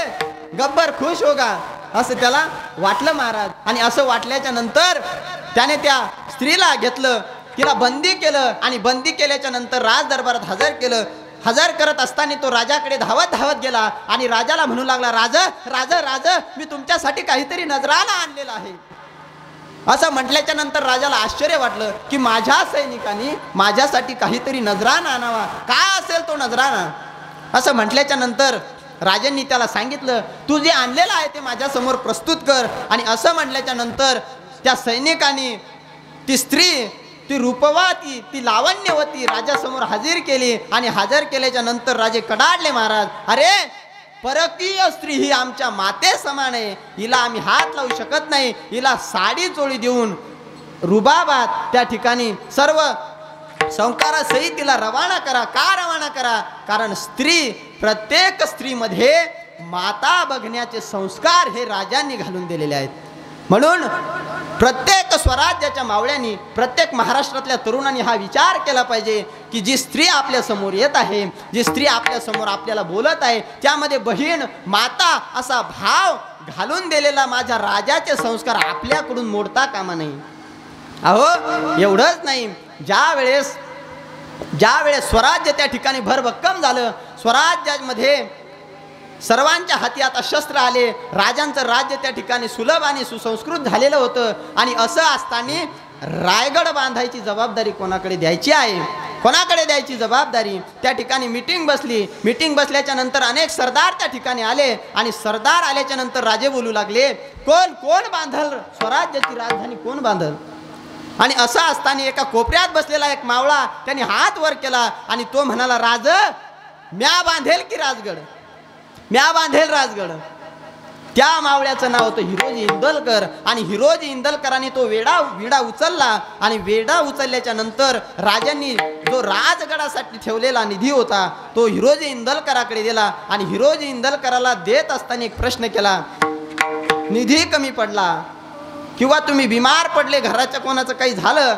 गब्बर खुश होगा, असं त्याला वाटलं महाराज. आणि असं वाटल्याच्या नंतर त्याने त्या स्त्रीला घेतलं, तिला बंदी केलं. आणि बंदी केल्याच्या नंतर राज दरबारात हजर केलं. हजर करत असताना तो राजाकडे धावत गेला. आणि राजाला म्हणू लागला, राज, मी तुमच्यासाठी काहीतरी नजराना आणलेला आहे. असं म्हटल्याच्या नंतर राजाला आश्चर्य वाटलं की माझ्या सैनिकांनी माझ्यासाठी काहीतरी नजराना आणावा. काय असेल तो नजराना? असं म्हटल्याच्या नंतर राजांनी त्याला सांगितलं, तू जे आणलेलं आहे ते माझ्यासमोर प्रस्तुत कर. आणि असं म्हटल्याच्या नंतर त्या सैनिकांनी ती स्त्री, ती रूपवती, ती लावण्यवती राजासमोर हजर केली. आणि हजर केल्याच्या नंतर राजे कडाडले महाराज, अरे परकीय स्त्री ही आमच्या माते समान आहे, हिला आम्ही हात लावू शकत नाही. हिला साडी चोळी देऊन रुबाबात त्या ठिकाणी सर्व संस्कारासहित तिला रवाना करा. का रवाना करा? कारण स्त्री, प्रत्येक स्त्रीमध्ये माता बघण्याचे संस्कार हे राजांनी घालून दिलेले आहेत. म्हणून प्रत्येक स्वराज्याच्या मावळ्यांनी, प्रत्येक महाराष्ट्रातल्या तरुणांनी हा विचार केला पाहिजे की जी स्त्री आपल्या समोर येत आहे, जी स्त्री आपल्या समोर आपल्याला बोलत आहे, त्यामध्ये बहीण, माता असा भाव घालून दिलेला माझ्या राजाचे संस्कार आपल्याकडून मोडता कामा नाही. अहो एवढंच नाही, ज्या वेळेस स्वराज्य त्या ठिकाणी भरभक्कम झालं, स्वराज्यामध्ये सर्वांच्या हाती आता शस्त्र आले, राजांचं राज्य त्या ठिकाणी सुलभ आणि सुसंस्कृत झालेलं होतं. आणि असं असताना रायगड बांधायची जबाबदारी कोणाकडे द्यायची आहे? कोणाकडे द्यायची जबाबदारी? त्या ठिकाणी मीटिंग बसली. मीटिंग बसल्याच्या नंतर अनेक सरदार त्या ठिकाणी आले. आणि सरदार आल्याच्या नंतर राजे बोलू लागले, कोण बांधल स्वराज्याची राजधानी, कोण बांधल? आणि असं असताना एका कोपऱ्यात बसलेला एक मावळा, त्यांनी हात वर केला आणि तो म्हणाला, राज, म्या बांधेल की राजगड, म्या बांधेल राजगड. त्या मावळ्याचं नाव होतं हिरोजी इंदलकर. आणि हिरोजी इंदलकरांनी तो विडा उचलला आणि वेडा उचलल्याच्या नंतर राजांनी जो राजगडासाठी ठेवलेला निधी होता तो हिरोजी इंदलकराकडे दिला. आणि हिरोजी इंदलकराला देत असताना एक प्रश्न केला, निधी कमी पडला किंवा तुम्ही बिमार पडले, घराच्या कोणाचं काही झालं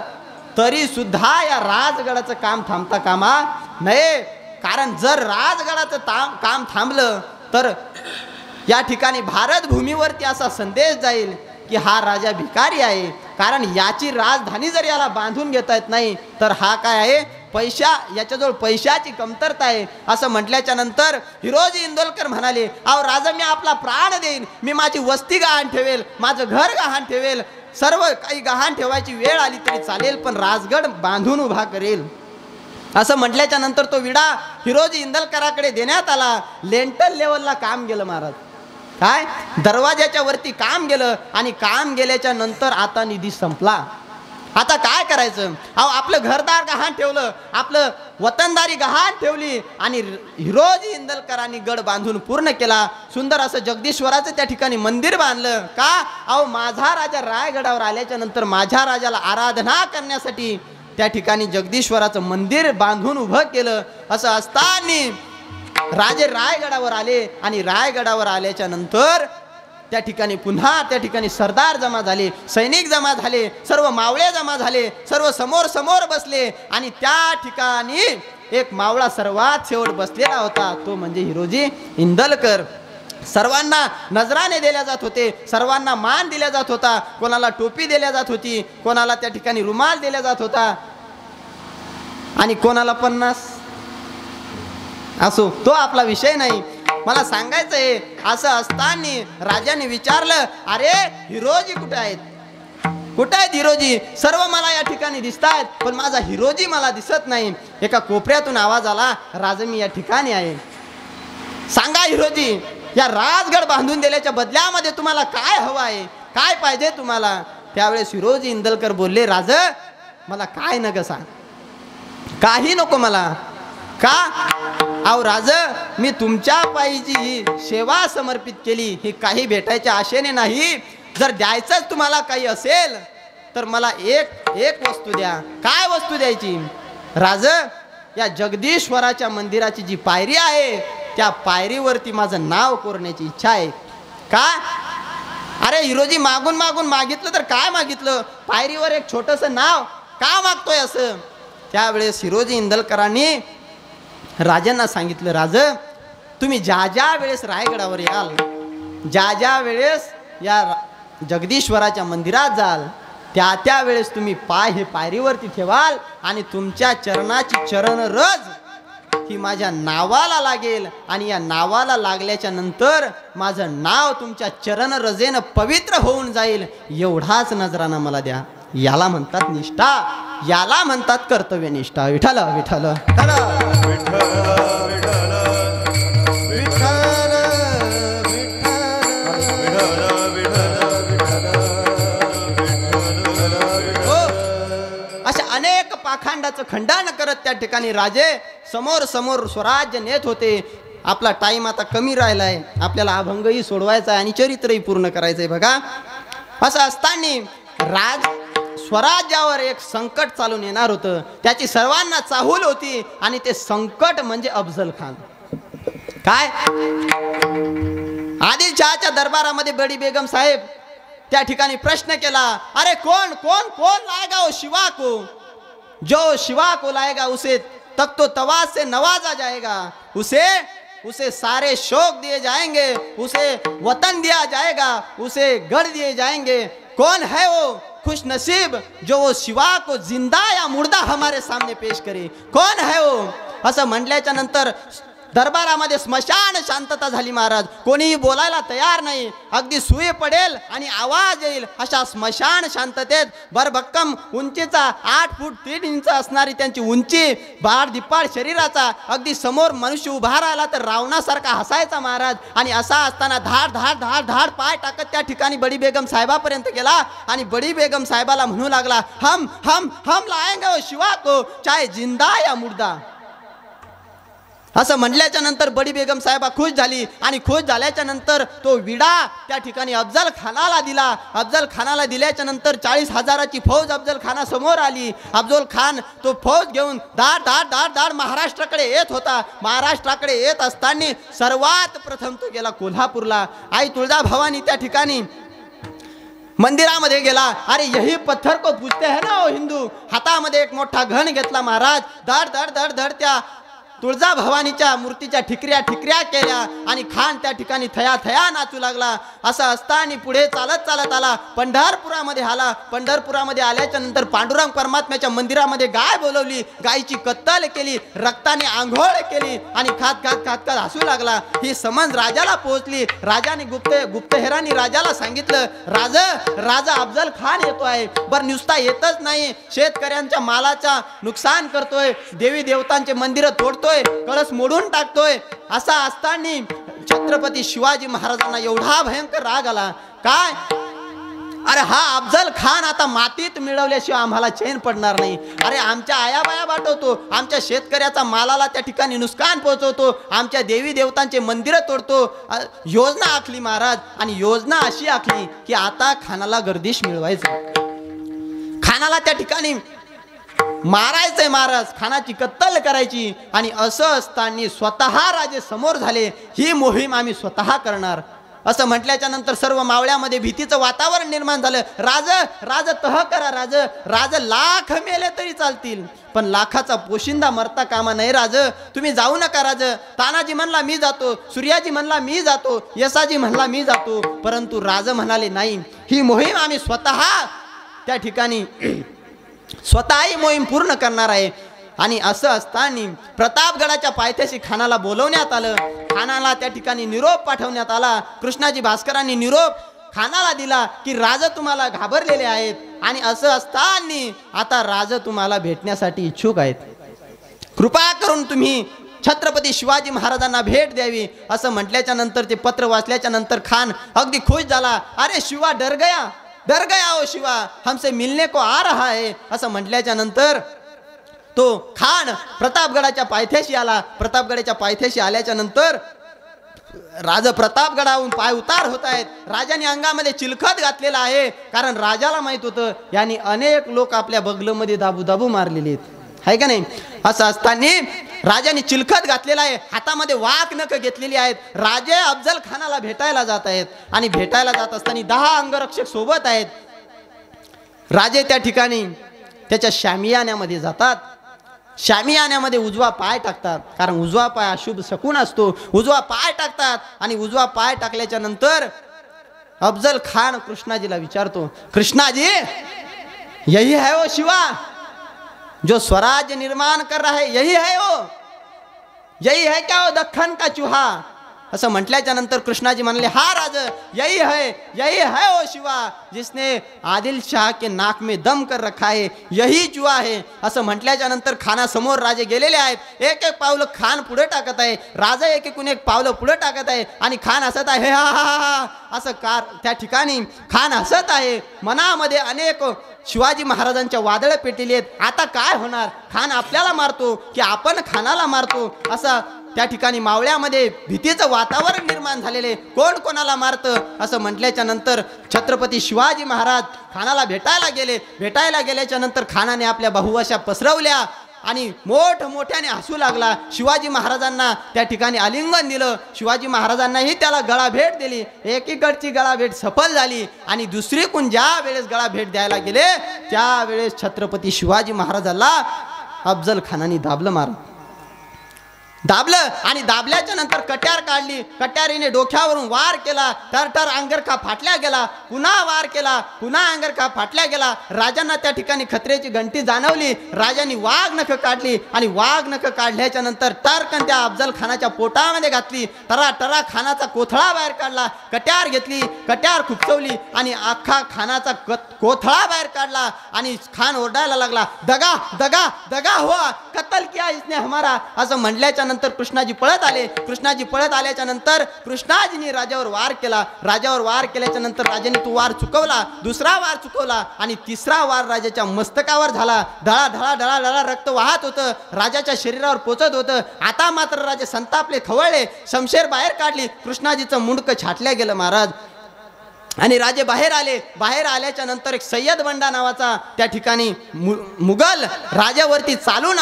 तरी सुद्धा या राजगडाचं काम थांबता कामा नये. कारण जर राजगडाचं काम थांबलं तर या ठिकाणी भारत भूमीवरती असा संदेश जाईल की हा राजा भिकारी आहे. कारण याची राजधानी जर याला बांधून घेता येत नाही तर हा काय आहे, याच्याजवळ पैशाची कमतरता आहे. असं म्हटल्याच्या नंतर हिरोजी इंदोलकर म्हणाले, अहो राजा, मी आपला प्राण देईन, मी माझी वस्ती गहाण ठेवेल, माझं घर गहाण ठेवेल, सर्व काही गहाण ठेवायची वेळ आली तरी चालेल, पण राजगड बांधून उभा करेल. असं म्हटल्याच्या नंतर तो विडा हिरोजी इंदलकराकडे देण्यात आला. लेंटल लेवलला काम गेलं महाराज, काय दरवाजाच्या वरती काम गेलं. आणि काम गेल्याच्या नंतर आता निधी संपला. आता काय करायचं, अहो आपलं घरदार गहाण ठेवलं, आपलं वतनदारी गहाण ठेवली आणि हिरोजी इंदलकरांनी गड बांधून पूर्ण केला. सुंदर असं जगदीश्वराचं त्या ठिकाणी मंदिर बांधलं. का, अहो माझा राजा रायगडावर आल्याच्या नंतर माझ्या राजाला आराधना करण्यासाठी त्या ठिकाणी जगदीश्वराचं मंदिर बांधून उभं केलं. असं असताना राजे रायगडावर आले आणि रायगडावर आल्याच्या नंतर त्या ठिकाणी पुन्हा त्या ठिकाणी सरदार जमा झाले, सैनिक जमा झाले, सर्व मावळे जमा झाले, सर्व समोर समोर बसले. आणि त्या ठिकाणी एक मावळा सर्वात शेवट बसलेला होता, तो म्हणजे हिरोजी इंदलकर. सर्वांना नजराने दिल्या जात होते, सर्वांना मान दिला जात होता, कोणाला टोपी दिल्या जात होती, कोणाला त्या ठिकाणी रुमाल दिला जात होता आणि कोणाला 50. असो, तो आपला विषय नाही. मला सांगायचं आहे, असं असताना राजाने विचारलं, अरे हिरोजी कुठे आहेत, कुठे आहेत हिरोजी? सर्व मला या ठिकाणी दिसत आहेत पण माझा हिरोजी मला दिसत नाही. एका कोपऱ्यातून आवाज आला, राजा मी या ठिकाणी आहे, सांगा हिरोजी, या राजगड बांधून दिल्याच्या बदल्यामध्ये तुम्हाला काय हवं आहे, काय पाहिजे तुम्हाला? त्यावेळेस हिरोजी इंदलकर बोलले, राजा मला काय नका सांग, काही नको मला. का, अहो राजा, मी तुमच्या पायीची ही सेवा समर्पित केली, ही काही भेटायच्या आशेने नाही. जर द्यायचंच तुम्हाला काही असेल तर मला एक वस्तू द्या. काय वस्तू द्यायची? राजा, या जगदीश्वराच्या मंदिराची जी पायरी आहे त्या पायरीवरती माझं नाव कोरण्याची इच्छा आहे. का? अरे हिरोजी, मागून मागून मागितलं तर काय मागितलं, पायरीवर एक छोटंसं नाव का मागतोय असं? त्यावेळेस हिरोजी इंदलकरांनी राजांना सांगितलं, राजा तुम्ही ज्या ज्या वेळेस रायगडावर याल, ज्या ज्या वेळेस या जगदीश्वराच्या मंदिरात जाल, त्या त्या वेळेस तुम्ही पाय हे पायरीवरती ठेवाल आणि तुमच्या चरणाची चरणरज ही माझ्या नावाला लागेल. आणि या नावाला लागल्याच्या नंतर माझं नाव तुमच्या चरणरजेनं पवित्र होऊन जाईल. एवढाच नजराना मला द्या. याला म्हणतात निष्ठा, याला म्हणतात कर्तव्यनिष्ठा. विठ्ठल विठ्ठल अशा अनेक पाखंडाचं खंडन करत त्या ठिकाणी राजे समोर समोर स्वराज्य नेत होते. आपला टाइम आता कमी राहिलाय, आपल्याला अभंगही सोडवायचा आहे आणि चरित्रही पूर्ण करायचंय. बघा, असं असताना स्वराज्यावर एक संकट चालून येणार होतं, त्याची सर्वांना चाहूल होती आणि ते संकट म्हणजे अफजल खान. काय? आदिलशहाच्या दरबारामध्ये बडी बेगम साहेब त्या ठिकाणी प्रश्न केला, अरे कौन कौन कौन लाएगा वो शिवा को, जो शिवा को लाएगा उसे तख्तो तवाज से नवाजा जाएगा, उसे सारे शौक दिए जाएंगे, उसे वतन दिया जाएगा, उसे गढ़ दिए जाएंगे. कौन है वो खुश नसीब जो वो शिवा को जिंदा या मुर्दा हमारे सामने पेश करे? कौन है वो? असं म्हटल्याच्या नंतर दरबारामध्ये स्मशान शांतता झाली महाराज. कोणीही बोलायला तयार नाही. अगदी सुई पडेल आणि आवाज येईल अशा स्मशान शांततेत भरभक्कम उंचीचा 8 फूट 3 इंच असणारी त्यांची उंची, बाळ दिपाळ शरीराचा, अगदी समोर मनुष्य उभा राहिला तर रावणासारखा हसायचा महाराज. आणि असा असताना धाड धाड धाड धाड पाय टाकत त्या ठिकाणी बडी बेगम साहेबापर्यंत गेला आणि बडी बेगम साहेबाला म्हणू लागला, हम हम हम लाएंगे वो शिवा को चाहे जिंदा या मुर्दा. असं म्हटल्याच्या नंतर बडी बेगम साहेबा खुश झाली आणि खुश झाल्याच्या नंतर तो विडा त्या ठिकाणी अफजल खानाला दिला. अफजल खानाला दिल्याच्या नंतर 40,000ची फौज अफजल खानासमोर आली. अफजल खान तो फौज घेऊन दाड दाड दाड दाड महाराष्ट्राकडे येत होता. महाराष्ट्राकडे येत असताना सर्वात प्रथम तो गेला कोल्हापूरला. आई तुळजाभवानी त्या ठिकाणी मंदिरामध्ये गेला. अरे यही पत्थर को पूजते है ना ओ हिंदू. हातामध्ये एक मोठा घण घेतला महाराज. धड धड धड धड त्या तुळजा भवानीच्या मूर्तीच्या ठिकऱ्या ठिकऱ्या केल्या आणि खान त्या ठिकाणी थया थया नाचू लागला. असं असताना पुढे चालत चालत आला. पंढरपुरामध्ये आला. पंढरपुरामध्ये आल्याच्या नंतर पांडुरंग परमात्म्याच्या मंदिरामध्ये गाय बोलवली. गायची कत्तल केली. रक्ताने आंघोळ केली आणि खात खात खात खात हसू लागला. ही समज राजाला पोहोचली. राजाने गुप्तहेरांनी राजाला सांगितलं, राजा अफजल खान येतो आहे. बरं नुसता येतच नाही, शेतकऱ्यांच्या मालाचा नुकसान करतोय, देवी देवतांचे मंदिर तोडतोय, कळस मोडून टाकतोय. असा असताना छत्रपती शिवाजी महाराजांना एवढा भयंकर राग आला. काय, अरे हा अफजल खान आता मातीत मिळवल्याशिवाय आम्हाला चैन पडणार नाही. अरे आमच्या आयाबाया वाटवतो, आमच्या शेतकऱ्याचा मालाला त्या ठिकाणी नुकसान पोहोचवतो, आमच्या देवी देवतांचे मंदिर तोडतो. योजना आखली महाराज आणि योजना अशी आखली की आता खानाला गर्दिश मिळवायचं, खानाला त्या ठिकाणी मारायचंय महाराज, खानाची कत्तल करायची. आणि असं असताना स्वतः राजे समोर झाले, ही मोहीम आम्ही स्वतः करणार असं म्हटल्याच्या नंतर सर्व मावळ्यामध्ये भीतीचं वातावरण निर्माण झालं. राज तह करा. राज लाख मेले तरी चालतील, पण लाखाचा पोशिंदा मरता कामा नाही. राज तुम्ही जाऊ नका. राज तानाजी म्हणला मी जातो, सूर्याजी म्हणला मी जातो, यसाजी म्हणला मी जातो, परंतु राज म्हणाले नाही, ही मोहीम आम्ही स्वतः त्या ठिकाणी स्वतःही मोहीम पूर्ण करणार आहे. आणि असं असताना प्रतापगडाच्या पायथ्याशी खानाला बोलवण्यात आलं. खानाला त्या ठिकाणी निरोप पाठवण्यात आला. कृष्णाजी भास्करांनी निरोप खानाला दिला की राज तुम्हाला घाबरलेले आहेत आणि असं असताना आता राज तुम्हाला भेटण्यासाठी इच्छुक आहेत. कृपा करून तुम्ही छत्रपती शिवाजी महाराजांना भेट द्यावी असं म्हटल्याच्या नंतर ते पत्र वाचल्याच्या नंतर खान अगदी खुश झाला. अरे शिवा डर गया हो शिवा, हमसे मिलने को आ रहा है असं म्हटल्याच्या नंतर तो खान प्रतापगडाच्या पायथ्याशी आला. प्रतापगडाच्या पायथ्याशी आल्याच्या नंतर राजा प्रतापगडाहून पाय उतार होत आहेत. राजाने अंगामध्ये चिलखत घातलेला आहे, कारण राजाला माहित होतं यांनी अनेक लोक आपल्या बगलमध्ये दाबू दाबू मारलेले आहेत, आहे का नाही. असं असताना राजाने चिलखत घातलेला आहे, हातामध्ये वाघ नख घेतलेली आहेत. राजे अफजल खानाला भेटायला जात आहेत आणि भेटायला जात असताना 10 अंगरक्षक सोबत आहेत. राजे त्या ठिकाणी त्याच्या शामियान्यामध्ये जातात. शामियान्यामध्ये उजवा पाय टाकतात, कारण उजवा पाय अशुभ शकुन असतो. उजवा पाय टाकतात आणि उजवा पाय टाकल्याच्या नंतर अफजल खान कृष्णाजीला विचारतो, कृष्णाजी यही है वो शिवा जो स्वराज्य निर्माण कर रहा है, यही है वो, यही है क्या वो दख्खन का चूहा असं म्हटल्याच्या नंतर कृष्णाजी म्हणले, हा राज यही है वो शिवा जिसने आदिल शाह के नाक में दम कर रखा है, यही चूहा है असं म्हटल्याच्या नंतर खानासमोर राजे गेलेले आहेत. एक एक पावलं खान पुढे टाकत आहे. राजा एक एक पावलं पुढे टाकत आहे आणि खान हसत आहे, हा हा हा असं त्या ठिकाणी खान हसत आहे. मनामध्ये अनेक शिवाजी महाराजांच्या वादळ पेटलेली आहेत. आता काय होणार, खान आपल्याला मारतो की आपण खानाला मारतो, असं त्या ठिकाणी मावळ्यामध्ये भीतीचं वातावरण निर्माण झालेले. कोण कोणाला मारतं असं म्हटल्याच्या नंतर छत्रपती शिवाजी महाराज खानाला भेटायला गेले. भेटायला गेल्याच्या नंतर खानाने आपल्या बाहुवशा पसरवल्या आणि मोठमोठ्याने हसू लागला. शिवाजी महाराजांना त्या ठिकाणी आलिंगन दिलं. शिवाजी महाराजांनाही त्याला गळा भेट दिली. एकीकडची गळा भेट सफल झाली आणि दुसरीकडून ज्या वेळेस गळा भेट द्यायला गेले त्यावेळेस छत्रपती शिवाजी महाराजाला अफजल खानाने दाबलं आणि दाबल्याच्या नंतर कट्यार काढली. कट्यारीने डोक्यावरून वार केला. तर अंगरखा फाटल्या गेला. पुन्हा वार केला. पुन्हा अंगरखा फाटल्या गेला. राजांना त्या ठिकाणी खतरेची घंटी जाणवली. राजांनी वाघ नख काढली आणि वाघ नख काढल्याच्या नंतर टरकन त्या अफजल खानाच्या पोटामध्ये घातली. टरा खानाचा कोथळा बाहेर काढला. कट्यार घेतली. कट्यार खुपसवली आणि अख्खा खानाचा कोथळा बाहेर काढला आणि खान ओरडायला लागला, दगा दगा दगा हुआ, कत्ल किया इसने हमारा असं म्हटल्याच्या नंतर कृष्णाजी पळत आले. कृष्णाजी पळत आल्याच्या नंतर कृष्णाजीने राजावर वार केला. राजावर वार केल्याच्या नंतर राजाने तो वार चुकवला, दुसरा वार चुकवला आणि तिसरा वार राजाच्या मस्तकावर झाला. ढळा ढळा ढळा ढळा रक्त वाहत होतं, राजाच्या शरीरावर पोचत होतं. आता मात्र राजे संतापले, खवळले, शमशेर बाहेर काढली. कृष्णाजीचं मुंडकं छाटल्या गेलं महाराज. आणि राजे बाहेर आले. बाहेर आल्याच्या नंतर एक सय्यद बंडा नावाचा त्या ठिकाणी मुघल राजावरती चालून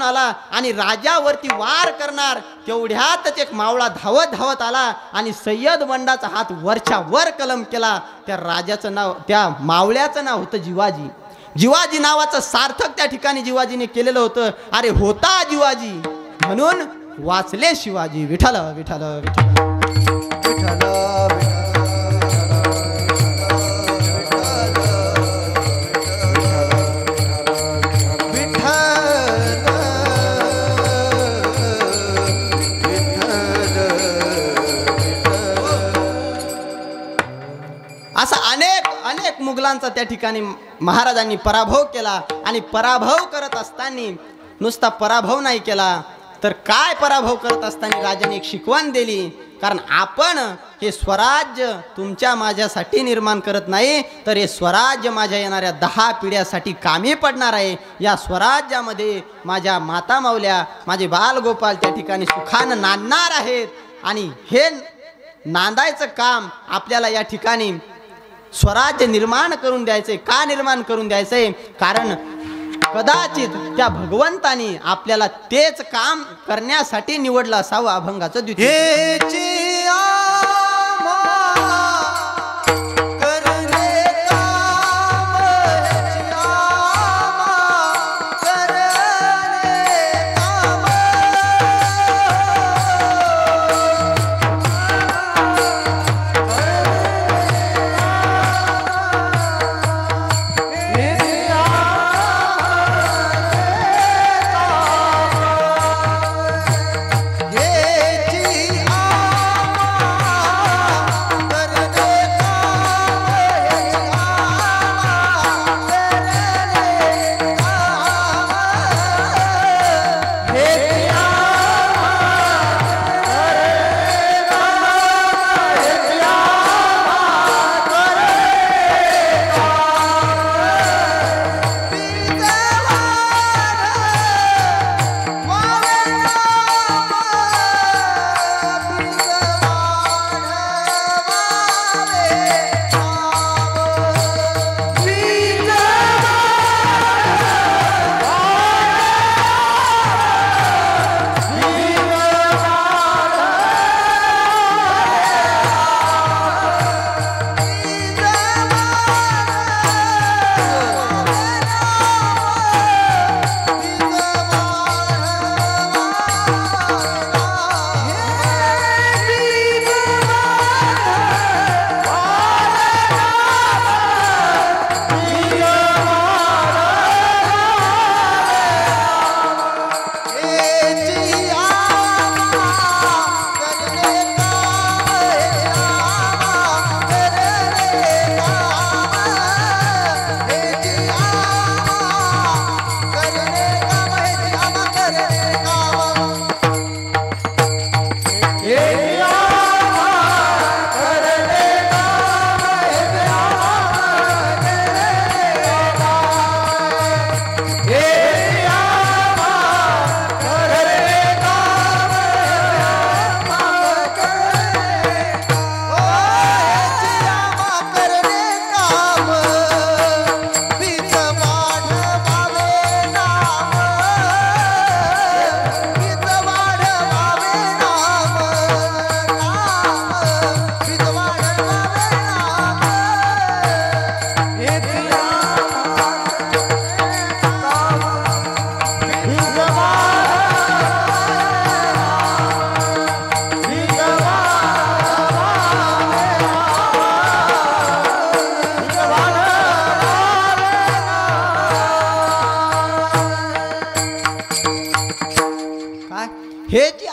आला आणि राजावरती वार करणार. तेवढ्यातच एक मावळा धावत धावत आला आणि सय्यद बंडाचा हात वरच्या वर कलम केला. त्या राजाचं नाव, त्या मावळ्याचं नाव होतं जिवाजी. जिवाजी नावाचं सार्थक त्या ठिकाणी जिवाजीने केलेलं होतं. अरे होता जिवाजी म्हणून वाचले शिवाजी. विठ्ठल विठ्ठल विठ्ठल विठ्ठल. असा अनेक मुघलांचा त्या ठिकाणी महाराजांनी पराभव केला. आणि पराभव करत असताना नुसता पराभव नाही केला, तर काय पराभव करत असताना राजाने एक शिकवण दिली. कारण आपण हे स्वराज्य तुमच्या माझ्यासाठी निर्माण करत नाही, तर हे स्वराज्य माझ्या येणाऱ्या 10 पिढ्यासाठी कामी पडणार आहे. या स्वराज्यामध्ये माझ्या माता माऊल्या, माझे बालगोपाल त्या ठिकाणी सुखानं नांदणार आहेत. आणि हे नांदायचं काम आपल्याला या ठिकाणी स्वराज्य निर्माण करून द्यायचंय. का निर्माण करून द्यायचंय? कारण कदाचित त्या भगवंतानी आपल्याला तेच काम करण्यासाठी निवडलं असावं. अभंगाचं द्वितीय.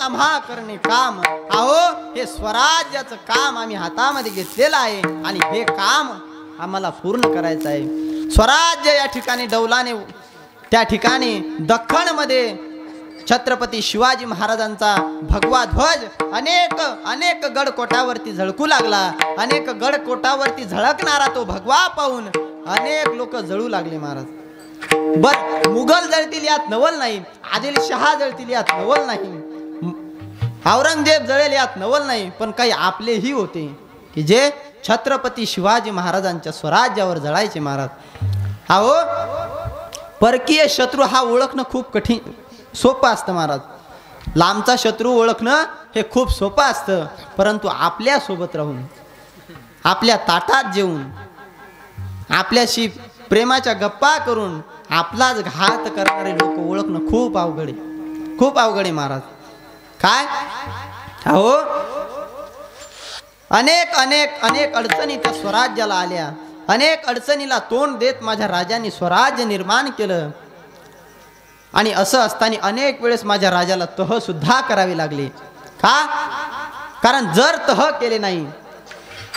आम्हा करणे काम. अहो हे स्वराज्याचं काम आम्ही हातामध्ये घेतलेलं आहे आणि हे काम आम्हाला पूर्ण करायचं आहे. स्वराज्य या ठिकाणी डौलाने त्या ठिकाणी दख्खनमध्ये छत्रपती शिवाजी महाराजांचा भगवा ध्वज अनेक अनेक गडकोटावरती झळकू लागला. अनेक गडकोटावरती झळकणारा तो भगवा पाहून अनेक लोक जळू लागले महाराज. बर, मुघल जळतील यात नवल नाही, आदिलशहा जळतील यात नवल नाही, औरंगजेब जळेल यात नवल नाही, पण काही आपलेही होते की जे छत्रपती शिवाजी महाराजांच्या स्वराज्यावर जळायचे महाराज. अहो, परकीय शत्रू हा ओळखणं खूप कठीण सोपं असतं महाराज. लांबचा शत्रू ओळखणं हे खूप सोपं असतं, परंतु आपल्या सोबत राहून, आपल्या ताटात जेवून, आपल्याशी प्रेमाच्या गप्पा करून आपलाच घात करणारे लोक ओळखणं खूप अवघड आहे, खूप अवघड आहे महाराज. काय अहो, अनेक अनेक अनेक अडचणी त्या स्वराज्याला आल्या. अनेक अडचणीला तोंड देत माझ्या राजांनी स्वराज्य निर्माण केलं. आणि असं असताना अनेक वेळेस माझ्या राजाला तह सुद्धा करावी लागली. का? कारण जर तह केले नाही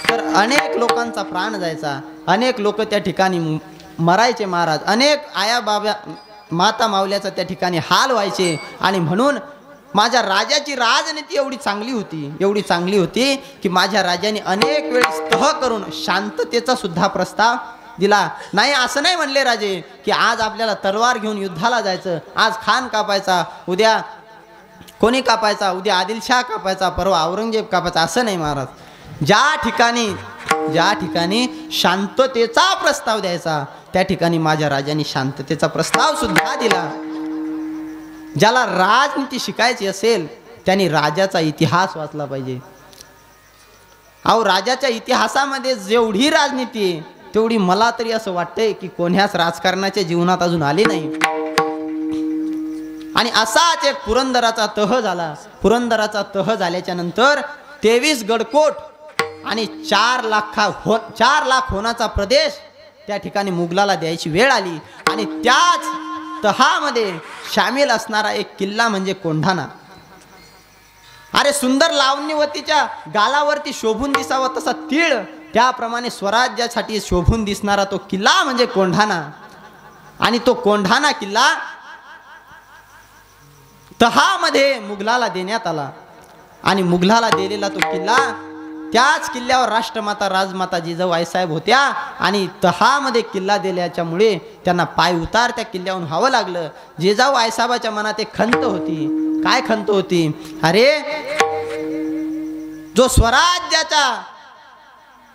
तर अनेक लोकांचा प्राण जायचा, अनेक लोक त्या ठिकाणी मरायचे महाराज. अनेक आया बाबा माता मावल्याचा त्या ठिकाणी हाल व्हायचे. आणि म्हणून माझ्या राजाची राजनीती एवढी चांगली होती, एवढी चांगली होती की माझ्या राजाने अनेक वेळेस तह करून शांततेचा सुद्धा प्रस्ताव दिला. नाही असं नाही म्हणले राजे की आज आपल्याला तलवार घेऊन युद्धाला जायचं, आज खान कापायचा, उद्या कोणी कापायचा, उद्या आदिलशाह कापायचा, परवा औरंगजेब कापायचा, असं नाही महाराज. ज्या ठिकाणी शांततेचा प्रस्ताव द्यायचा त्या ठिकाणी माझ्या राजांनी शांततेचा प्रस्ताव सुद्धा दिला. ज्याला राजनीती शिकायची असेल त्यांनी राजाचा इतिहास वाचला पाहिजे. अहो, राजाच्या इतिहासामध्ये जेवढी राजनीती आहे तेवढी मला तरी असं वाटतंय की कोण्याच राजकारणाच्या जीवनात अजून आली नाही. आणि असाच एक पुरंदराचा तह झाला. पुरंदराचा तह झाल्याच्या नंतर 23 गडकोट आणि 4 लाख होनाचा प्रदेश त्या ठिकाणी मुघलाला द्यायची वेळ आली. आणि त्याच तहामध्ये सामील असणारा एक किल्ला म्हणजे कोंढाणा. अरे, सुंदर लावण्यवतीच्या गालावरती शोभून दिसावा तसा तीळ, त्याप्रमाणे स्वराज्यासाठी शोभून दिसणारा तो किल्ला म्हणजे कोंढाणा. आणि तो कोंढाणा किल्ला तहामध्ये मुघलाला देण्यात आला. आणि मुघलाला दिलेला तो किल्ला, त्याच किल्ल्यावर राष्ट्रमाता राजमाता जिजाऊ आईसाहेब होत्या. आणि तहामध्ये किल्ला दिल्याच्यामुळे त्यांना पाय उतार त्या किल्ल्यावरून व्हावं लागलं. जिजाऊ आईसाहेबाच्या मनात एक खंत होती. काय खंत होती? अरे, जो स्वराज्याच्या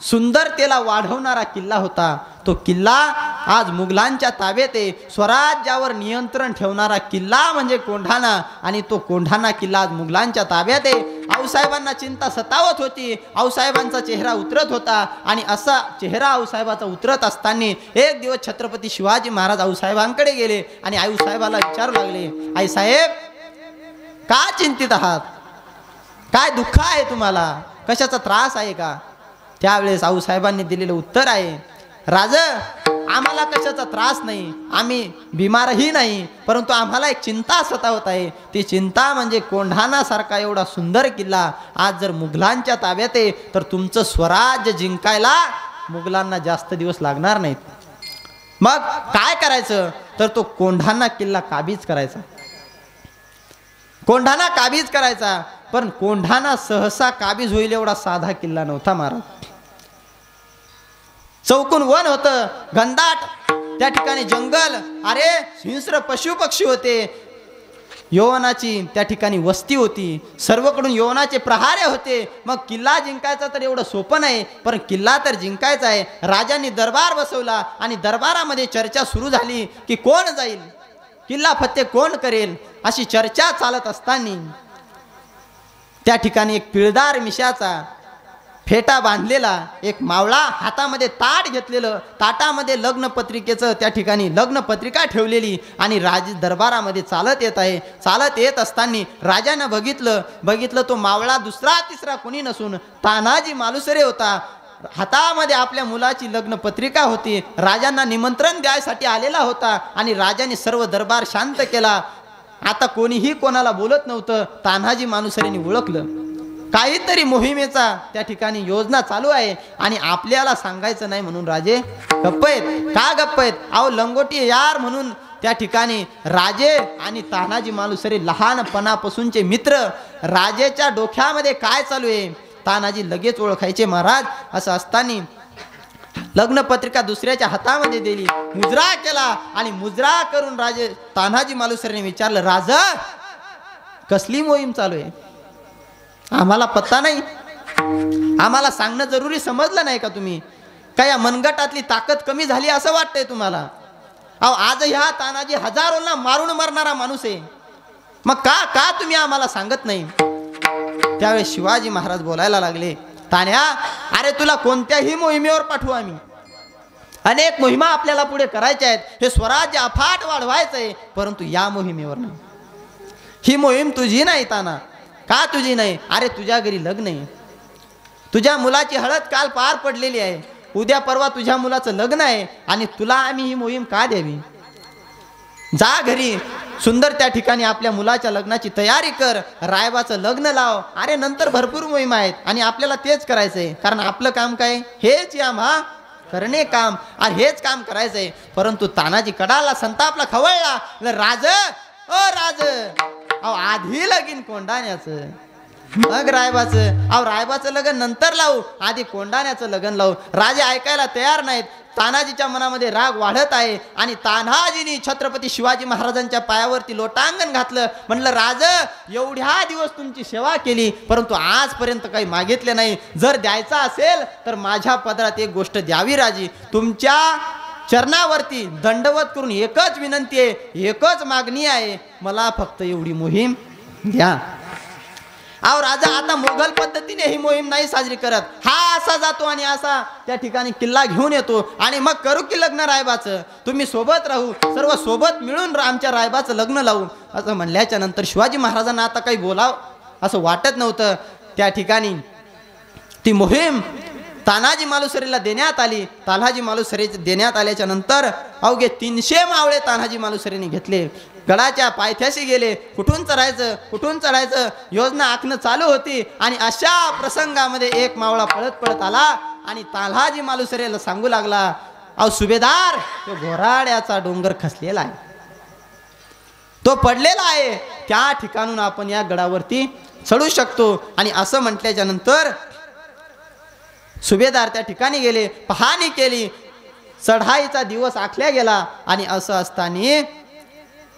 सुंदरतेला वाढवणारा किल्ला होता तो किल्ला आज मुघलांच्या ताब्यात आहे. स्वराज्यावर नियंत्रण ठेवणारा किल्ला म्हणजे कोंढाणा. आणि तो कोंढाणा किल्ला आज मुघलांच्या ताब्यात आहे. आऊसाहेबांना चिंता सतावत होती. आऊसाहेबांचा चेहरा उतरत होता. आणि असा चेहरा आऊसाहेबाचा उतरत असताना एक दिवस छत्रपती शिवाजी महाराज आऊसाहेबांकडे गेले आणि आऊसाहेबाला विचारू लागले, आईसाहेब, का चिंतित आहात? काय दुःख आहे तुम्हाला? कशाचा त्रास आहे का? त्यावेळेस आऊसाहेबांनी दिलेलं उत्तर आहे, राज, आम्हाला कशाचा त्रास नाही, आम्ही बिमारही नाही, परंतु आम्हाला एक चिंता सतावत आहे. ती चिंता म्हणजे कोंढाणासारखा एवढा सुंदर किल्ला आज जर मुघलांच्या ताब्यात आहे तर तुमचं स्वराज्य जिंकायला मुघलांना जास्त दिवस लागणार नाहीत. मग काय करायचं? तर तो कोंढाणा किल्ला काबीज करायचा. कोंढाणा काबीज करायचा. पण कोंढाणा सहसा काबीज होईल एवढा साधा किल्ला नव्हता महाराज. चौकून वन होतं, घनदाट, त्या ठिकाणी जंगल, अरे हिंस्र पशु पक्षी होते, यवनाची त्या ठिकाणी वस्ती होती, सर्वकडून यवनाचे प्रहारे होते. मग किल्ला जिंकायचा तर एवढं सोपं नाही, पण किल्ला तर जिंकायचा आहे. राजांनी दरबार बसवला आणि दरबारामध्ये चर्चा सुरू झाली की कोण जाईल, किल्ला फत्ते कोण करेल, अशी चर्चा चालत असताना त्या ठिकाणी एक पिळदार मिशाचा फेटा बांधलेला एक मावळा, हातामध्ये ताट घेतलेलं, ताटामध्ये लग्न पत्रिकेचं त्या ठिकाणी लग्न पत्रिका ठेवलेली आणि राज दरबारामध्ये चालत येत आहे. चालत येत असताना राजानं बघितलं तो मावळा दुसरा तिसरा कोणी नसून तानाजी मालुसरे होता. हातामध्ये आपल्या मुलाची लग्न पत्रिका होती. राजांना निमंत्रण द्यायसाठी आलेला होता आणि राजाने सर्व दरबार शांत केला. आता कोणीही कोणाला बोलत नव्हतं. तान्हाजी मालुसरेंनी ओळखलं काहीतरी मोहिमेचा त्या ठिकाणी योजना चालू आहे आणि आपल्याला सांगायचं नाही म्हणून राजे गप्प आहेत. का गप्प आहेत? अहो, लंगोटी यार म्हणून त्या ठिकाणी राजे आणि तानाजी मालुसरे लहानपणापासूनचे मित्र. राजेच्या डोक्यामध्ये काय चालू आहे तानाजी लगेच ओळखायचे. महाराज असं असताना लग्नपत्रिका दुसऱ्याच्या हातामध्ये दिली, मुजरा केला आणि मुजरा करून राजे तानाजी मालुसरेने विचारलं, राजा कसली मोहीम चालू आहे? आम्हाला पत्ता नाही, आम्हाला सांगणं जरुरी समजलं नाही का तुम्ही? काय या मनगटातली ताकद कमी झाली असं वाटतंय तुम्हाला? अहो आज ह्या तानाजी हजारोंना मारून मरणारा माणूस आहे, मग का तुम्ही आम्हाला सांगत नाही? त्यावेळेस शिवाजी महाराज बोलायला लागले, तान्या अरे तुला कोणत्याही मोहिमेवर पाठवू आम्ही, अनेक मोहिमा आपल्याला पुढे करायच्या आहेत, हे स्वराज्य अफाट वाढवायचंय, परंतु या मोहिमेवर नाही. ही मोहीम तुझी नाही ताना. का तुझी नाही? अरे तुझ्या घरी लग्न आहे, तुझ्या मुलाची हळद काल पार पडलेली आहे, उद्या परवा तुझ्या मुलाचं लग्न आहे आणि तुला आम्ही ही मोहीम का द्यावी? जा घरी सुंदर त्या ठिकाणी आपल्या मुलाच्या लग्नाची तयारी कर, रायबाचं लग्न लाव. अरे नंतर भरपूर मोहिमा आहेत आणि आपल्याला तेच करायचंय, कारण आपलं काम काय? हेच या महा करणे काम, हेच काम करायचंय. परंतु तानाजी कडाला संतापला, खवळला, राज ओ राज, अहो आधी लगीन कोंडाण्याचं मग रायबाचं, अहो रायबाचं लग्न नंतर लावू, आधी कोंडाण्याचं लग्न लावू. राजे ऐकायला तयार नाहीत. तानाजीच्या मनामध्ये राग वाढत आहे आणि तानाजीनी छत्रपती शिवाजी महाराजांच्या पायावरती लोटांगण घातलं. म्हणलं राज एवढ्या दिवस तुमची सेवा केली, परंतु आजपर्यंत काही मागितले नाही. जर द्यायचा असेल तर माझ्या पदरात एक गोष्ट द्यावी राजी. तुमच्या चरणावरती दंडवत करून एकच विनंती आहे, एकच मागणी आहे, मला फक्त एवढी मोहीम द्या. अहो राजा आता मोगल पद्धतीने ही मोहीम नाही साजरी करत, हा असा जातो आणि असा त्या ठिकाणी किल्ला घेऊन येतो आणि मग करू की लग्न रायबाचं, तुम्ही सोबत राहू, सर्व सोबत मिळून आमच्या रायबाचं लग्न लावू. असं म्हणल्याच्या नंतर शिवाजी महाराजांना आता काही बोलाव असं वाटत नव्हतं. त्या ठिकाणी ती मोहीम तानाजी मालुसरेला देण्यात आली. तानाजी मालुसरे देण्यात आल्याच्या नंतर अवघे 300 मावळे तानाजी मालुसरेने घेतले, गडाच्या पायथ्याशी गेले. कुठून चढायचं योजना आखणं चालू होती आणि अशा प्रसंगामध्ये एक मावळा पळत पळत आला आणि तानाजी मालुसरेला सांगू लागला, अहो सुभेदार तो घोराड्याचा डोंगर खसलेला आहे, तो पडलेला आहे, त्या ठिकाणून आपण या गडावरती चढू शकतो. आणि असं म्हटल्याच्या नंतर सुभेदार त्या ठिकाणी गेले, पाहणी केली, चढाईचा दिवस आखल्या गेला आणि असं असताना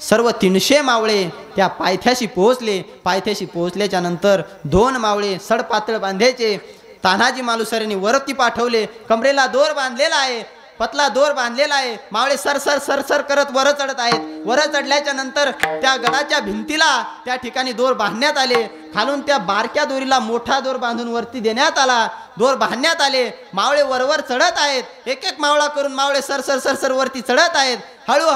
सर्व 300 मावळे त्या पायथ्याशी पोहोचले. पायथ्याशी पोहोचल्याच्या नंतर 2 मावळे सडपातळ बांधायचे तानाजी मालुसरेने वरती पाठवले. कमरेला दोर बांधलेला आहे, पतला दोर बांधलेला आहे. मावळे सर करत वर चढत आहेत. वर चढल्याच्या नंतर त्या गडाच्या भिंतीला त्या ठिकाणी दोर बांधण्यात आले. खालून त्या बारक्या दोरीला मोठा दोर बांधून वरती देण्यात आला. दोर बांधण्यात आले. मावळे वरवर चढत आहेत. एक एक मावळा करून मावळे सर वरती चढत आहेत. हळू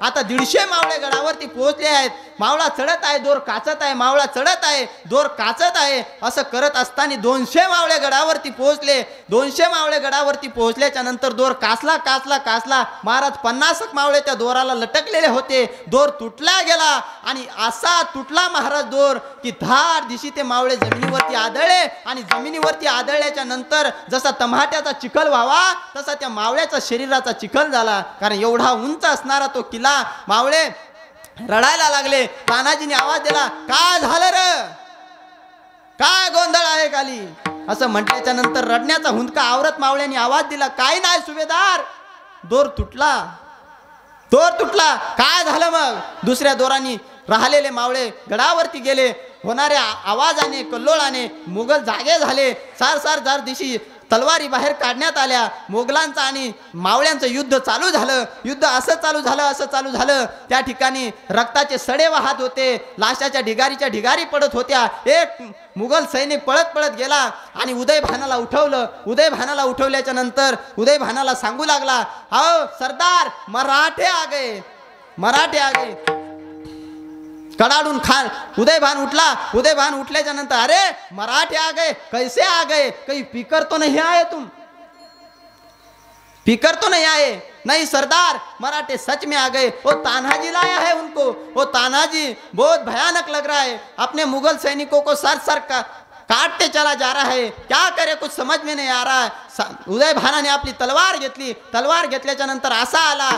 आता 150 मावळे गडावरती पोहोचले आहेत. मावळा चढत आहे, दोर काचत आहे, मावळा चढत आहे, दोर काचत आहे. असं करत असताना 200 मावळे गडावरती पोहोचले. 200 मावळे गडावरती पोहोचल्याच्या नंतर दोर काचला. महाराज 50 मावळे त्या दोराला लटकलेले होते. दोर तुटला गेला आणि असा तुटला महाराज दोर की धार दिशी ते मावळे जमिनीवरती आदळले. आणि जमिनीवरती आदळल्याच्या नंतर जसा टमाट्याचा चिखल व्हावा तसा त्या मावळ्याचा शरीराचा चिखल झाला. कारण एवढा उंच असणारा तो किल्ला. मावळे रडायला लागले. तानाजीने आवाज दिला, काय झालं र, काय गोंधळ आहे खाली? असं म्हटल्याच्या नंतर रडण्याचा हुंदका आवरत मावळ्यांनी आवाज दिला, काय नाही सुभेदार, दोर तुटला. काय झालं मग? दुसऱ्या दोरांनी राहिलेले मावळे गडावरती गेले. होणाऱ्या आवाजाने कल्लोळाने मुघल जागे झाले. सार दिशी तलवारी बाहेर काढण्यात आल्या. मोगलांचं आणि मावळ्यांचं युद्ध चालू झालं. युद्ध असं चालू झालं. त्या ठिकाणी रक्ताचे सडे वाहत होते. लाशाच्या ढिगारी पडत होत्या. एक मुघल सैनिक पळत गेला आणि उदयभानाला उठवलं. उदयभानाला उठवल्याच्या नंतर उदयभानाला सांगू लागला, अहो सरदार मराठे आ गए. कडाडून खान उदयभान उठला. उदयभान उठल्याच्या नंतर, अरे मराठे आ गए, कैसे आ गए? कहीं पीकर तो नहीं आए तुम? पीकर तो नहीं आए? नहीं सरदार, मराठे सच में आ गए. वो तानाजी लाया है उनको. वो तानाजी बहुत भयानक लग रहा है. अपने मुगल सैनिकों को सर काटते चला जा रहा है, क्या करे कुछ समझ में नाही आ रहा है. उदय भानाने आपली तलवार घेतली. तलवार घेतल्याच्या नंतर असा आला,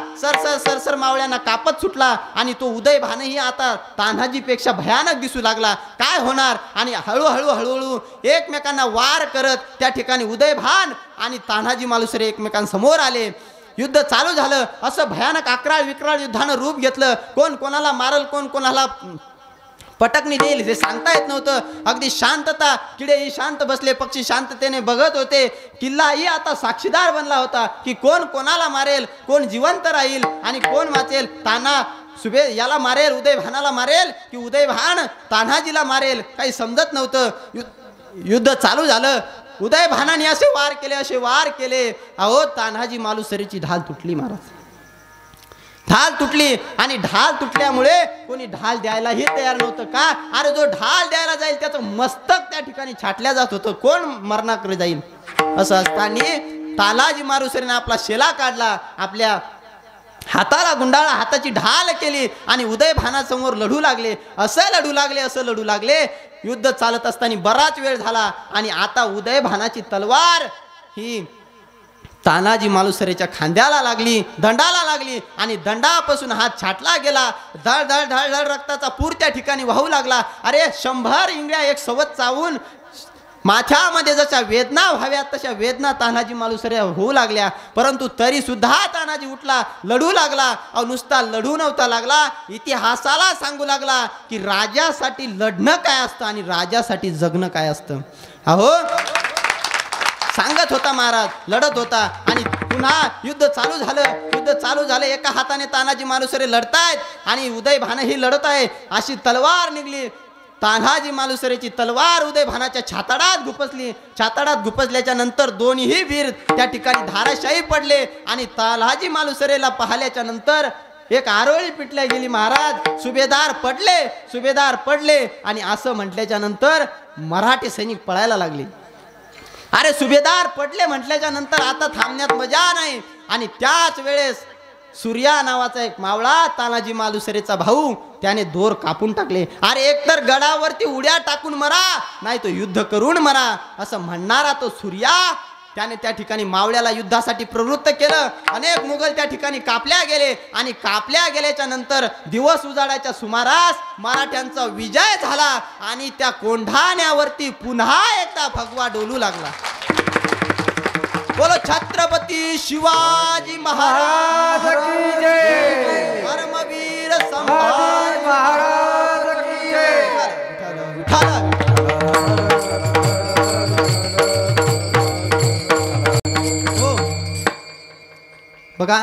सर मावळ्यांना कापत सुटला आणि तो उदय भानही आता तान्हाजीपेक्षा भयानक दिसू लागला. काय होणार? आणि हळूहळू एकमेकांना वार करत त्या ठिकाणी उदय भान आणि तान्हाजी मालुसरे एकमेकांसमोर आले. युद्ध चालू झालं. असं भयानक अकराळ विक्राळ युद्धानं रूप घेतलं. कोण कोणाला मारल, कोण कोणाला पटकनी देईल हे सांगता येत नव्हतं. अगदी शांतता. किडेही शांत बसले, पक्षी शांततेने बघत होते. किल्लाही आता साक्षीदार बनला होता की कोण कोणाला मारेल, कोण जिवंत राहील आणि कोण वाचेल. तान्हा याला मारेल, उदय भानाला मारेल की उदय भान तान्हाजीला मारेल, काही समजत नव्हतं. युद्ध चालू झालं. उदय भानाने असे वार केले. अहो तान्हाजी मालुसरेची ढाल तुटली महाराज. ढाल तुटली आणि ढाल तुटल्यामुळे कोणी ढाल द्यायलाही तयार नव्हतं. का? अरे जो ढाल द्यायला जाईल त्याचं मस्तक त्या ठिकाणी छाटल्या जात होतं. कोण मरणाकडे जाईल? असं असताना तान्हाजी मालुसरेने आपला शेला काढला, आपल्या हाताला गुंडाळा, हाताची ढाल केली आणि उदय भानासमोर लढू लागले. असं लढू लागले. युद्ध चालत असताना बराच वेळ झाला आणि आता उदय भानाची तलवार ही तान्हाजी मालुसरेच्या खांद्याला लागली, दंडाला लागली आणि दंडापासून हात छाटला गेला. धड धड धड धड रक्ताचा पूर त्या ठिकाणी वाहू लागला. अरे 100 इंगळ्या एक सवत चावून माथ्यामध्ये जशा वेदना व्हाव्यात तशा वेदना तान्हाजी मालुसरे होऊ लागल्या. परंतु तरी सुद्धा तान्हाजी उठला, लढू लागला. अहो नुसता लढू नव्हता लागला, इतिहासाला सांगू लागला की राजासाठी लढणं काय असतं आणि राजासाठी जगणं काय असतं. अहो सांगत होता महाराज, लढत होता. आणि पुन्हा युद्ध चालू झालं. एका हाताने तान्हाजी मालुसरे लढतायत आणि उदय भानही लढत आहे. अशी तलवार निघली. तान्हाजी मालुसरेची तलवार उदय भानाच्या छाताडात घुपसली. छाताडात घुपसल्याच्या नंतर दोन्हीही वीर त्या ठिकाणी धाराशायी पडले आणि तान्हाजी मालुसरेला पाहिल्याच्या नंतर एक आरोळी पिटल्या गेली महाराज. सुभेदार पडले आणि असं म्हटल्याच्या नंतर मराठी सैनिक पळायला लागले. अरे सुभेदार पडले म्हटल्याच्या नंतर आता थांबण्यात मजा नाही. आणि त्याच वेळेस सूर्या नावाचा एक मावळा, तान्हाजी मालुसरेचा भाऊ, त्याने दोर कापून टाकले. अरे एकतर गडावरती उड्या टाकून मरा, नाही तो युद्ध करून मरा, असं म्हणणारा तो सूर्या, त्याने त्या ठिकाणी मावळ्याला युद्धासाठी प्रवृत्त केलं. अनेक मुघल त्या ठिकाणी कापल्या गेले आणि कापल्या गेल्याच्या नंतर दिवस उजाडाच्या सुमारास मराठ्यांचा विजय झाला आणि त्या कोंढाण्यावरती पुन्हा एकदा भगवा डोलू लागला. बोलो छत्रपती शिवाजी महाराज की जय. धर्मवीर संभाजी महाराज की जय. बघा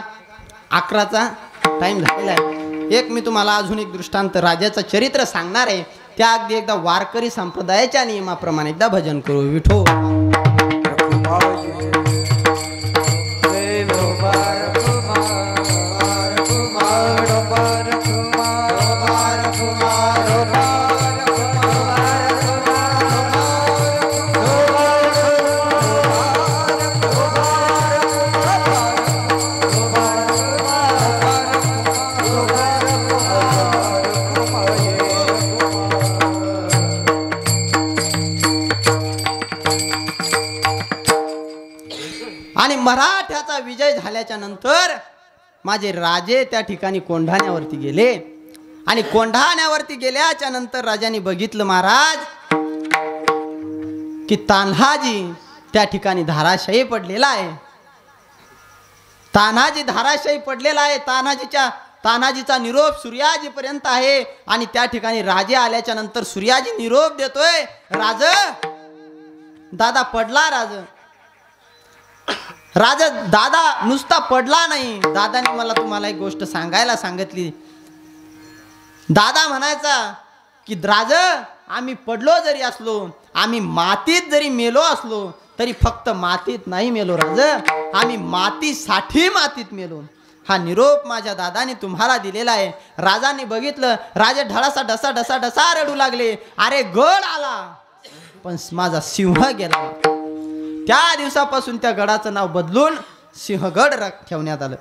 11चा टाइम झालेला आहे. एक मी तुम्हाला अजून एक दृष्टांत राजाचं चरित्र सांगणार आहे. त्या अगदी एकदा वारकरी संप्रदायाच्या नियमाप्रमाणे एकदा भजन करू. विठो मराठ्याचा विजय झाल्याच्या नंतर माझे राजे त्या ठिकाणी कोंढाण्यावरती गेले आणि कोंढाण्यावरती गेल्याच्या नंतर राजांनी बघितलं महाराज की तान्हाजी त्या ठिकाणी धाराशायी पडलेला आहे. तान्हाजी धाराशायी पडलेला आहे. तान्हाजीचा निरोप सूर्याजी पर्यंत आहे आणि त्या ठिकाणी राजे आल्याच्या नंतर सूर्याजी निरोप देतोय, राज दादा पडला. राजा दादा नुसता पडला नाही. दादाने मला तुम्हाला एक गोष्ट सांगायला सांगितली. दादा म्हणायचा की राज आम्ही पडलो जरी असलो, आम्ही मातीत जरी मेलो असलो तरी फक्त मातीत नाही मेलो राज, आम्ही मातीसाठी मातीत मेलो. हा निरोप माझ्या दादाने तुम्हाला दिलेला आहे. राजाने बघितलं, राजा ढळासा डसा डसा डसा रडू लागले. अरे गड आला पण माझा सिंह गेला. त्या दिवसापासून त्या गडाचं नाव बदलून सिंहगड ठेवण्यात आलं.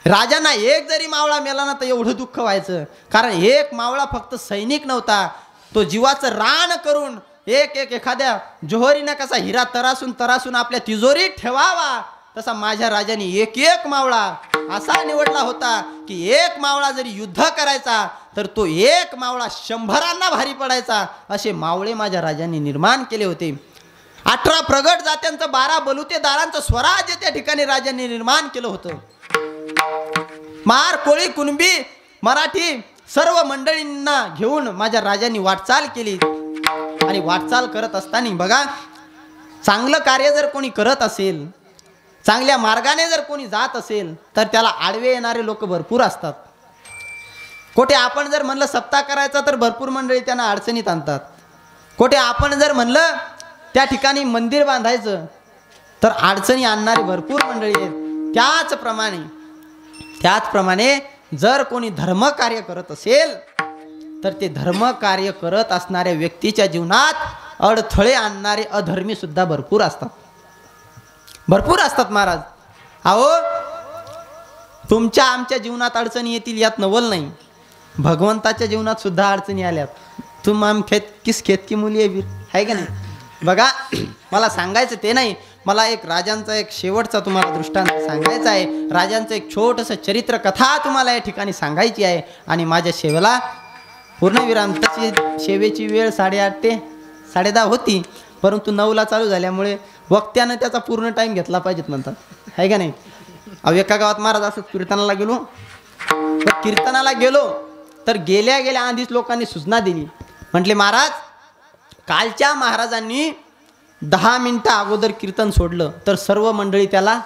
राजांना एक जरी मावळा मेला ना तर एवढं दुःख व्हायचं, कारण एक मावळा फक्त सैनिक नव्हता, तो जीवाचं रान करून एक एक एखाद्या जोहरीनं कसा हिरा तरासून आपल्या तिजोरीत ठेवावा, तसा माझ्या राजाने एक एक मावळा असा निवडला होता की एक मावळा जरी युद्ध करायचा तर तो एक मावळा 100 भारी पडायचा, असे मावळे माझ्या राजाने निर्माण केले होते. 18 प्रगट जात्यांचं 12 बलुतेदारांचं स्वराज्य त्या ठिकाणी राजांनी निर्माण केलं होतं. महार, कोळी, कुणबी, मराठी सर्व मंडळींना घेऊन माझ्या राजांनी वाटचाल केली. आणि वाटचाल करत असताना बघा, चांगलं कार्य जर कोणी करत असेल, चांगल्या मार्गाने जर कोणी जात असेल तर त्याला आडवे येणारे लोक भरपूर असतात. कोठे आपण जर म्हणलं सप्ताह करायचा तर भरपूर मंडळी त्यांना अडचणीत आणतात. कोठे आपण जर म्हणलं त्या ठिकाणी मंदिर बांधायचं तर अडचणी आणणारी भरपूर मंडळी आहेत. त्याचप्रमाणे जर कोणी धर्म कार्य करत असेल तर ते धर्म कार्य करत असणाऱ्या व्यक्तीच्या जीवनात अडथळे आणणारे अधर्मी सुद्धा भरपूर असतात. महाराज. अहो, तुमच्या आमच्या जीवनात अडचणी येतील यात नवल नाही. भगवंताच्या जीवनात सुद्धा अडचणी आल्यात. तुम आम किस खेत की मुली आहे का नाही. बघा, मला सांगायचं ते नाही, मला एक राजांचा एक शेवटचा तुम्हाला दृष्टांत सांगायचा आहे. राजांचं एक छोटंसं चरित्र कथा तुम्हाला या ठिकाणी सांगायची आहे. आणि माझ्या सेवेला पूर्णविराम. तशी सेवेची वेळ 8:30 ते 10:30 होती, परंतु 9ला चालू झाल्यामुळे वक्त्यानं त्याचा पूर्ण टाईम घेतला पाहिजेत म्हणतात, आहे का नाही. अहो, एका गावात महाराज असं कीर्तनाला गेलो तर गेल्या आधीच लोकांनी सूचना दिली. म्हटले, महाराज, कालच्या महाराजांनी 10 मिनिटं अगोदर कीर्तन सोडलं तर सर्व मंडळी त्याला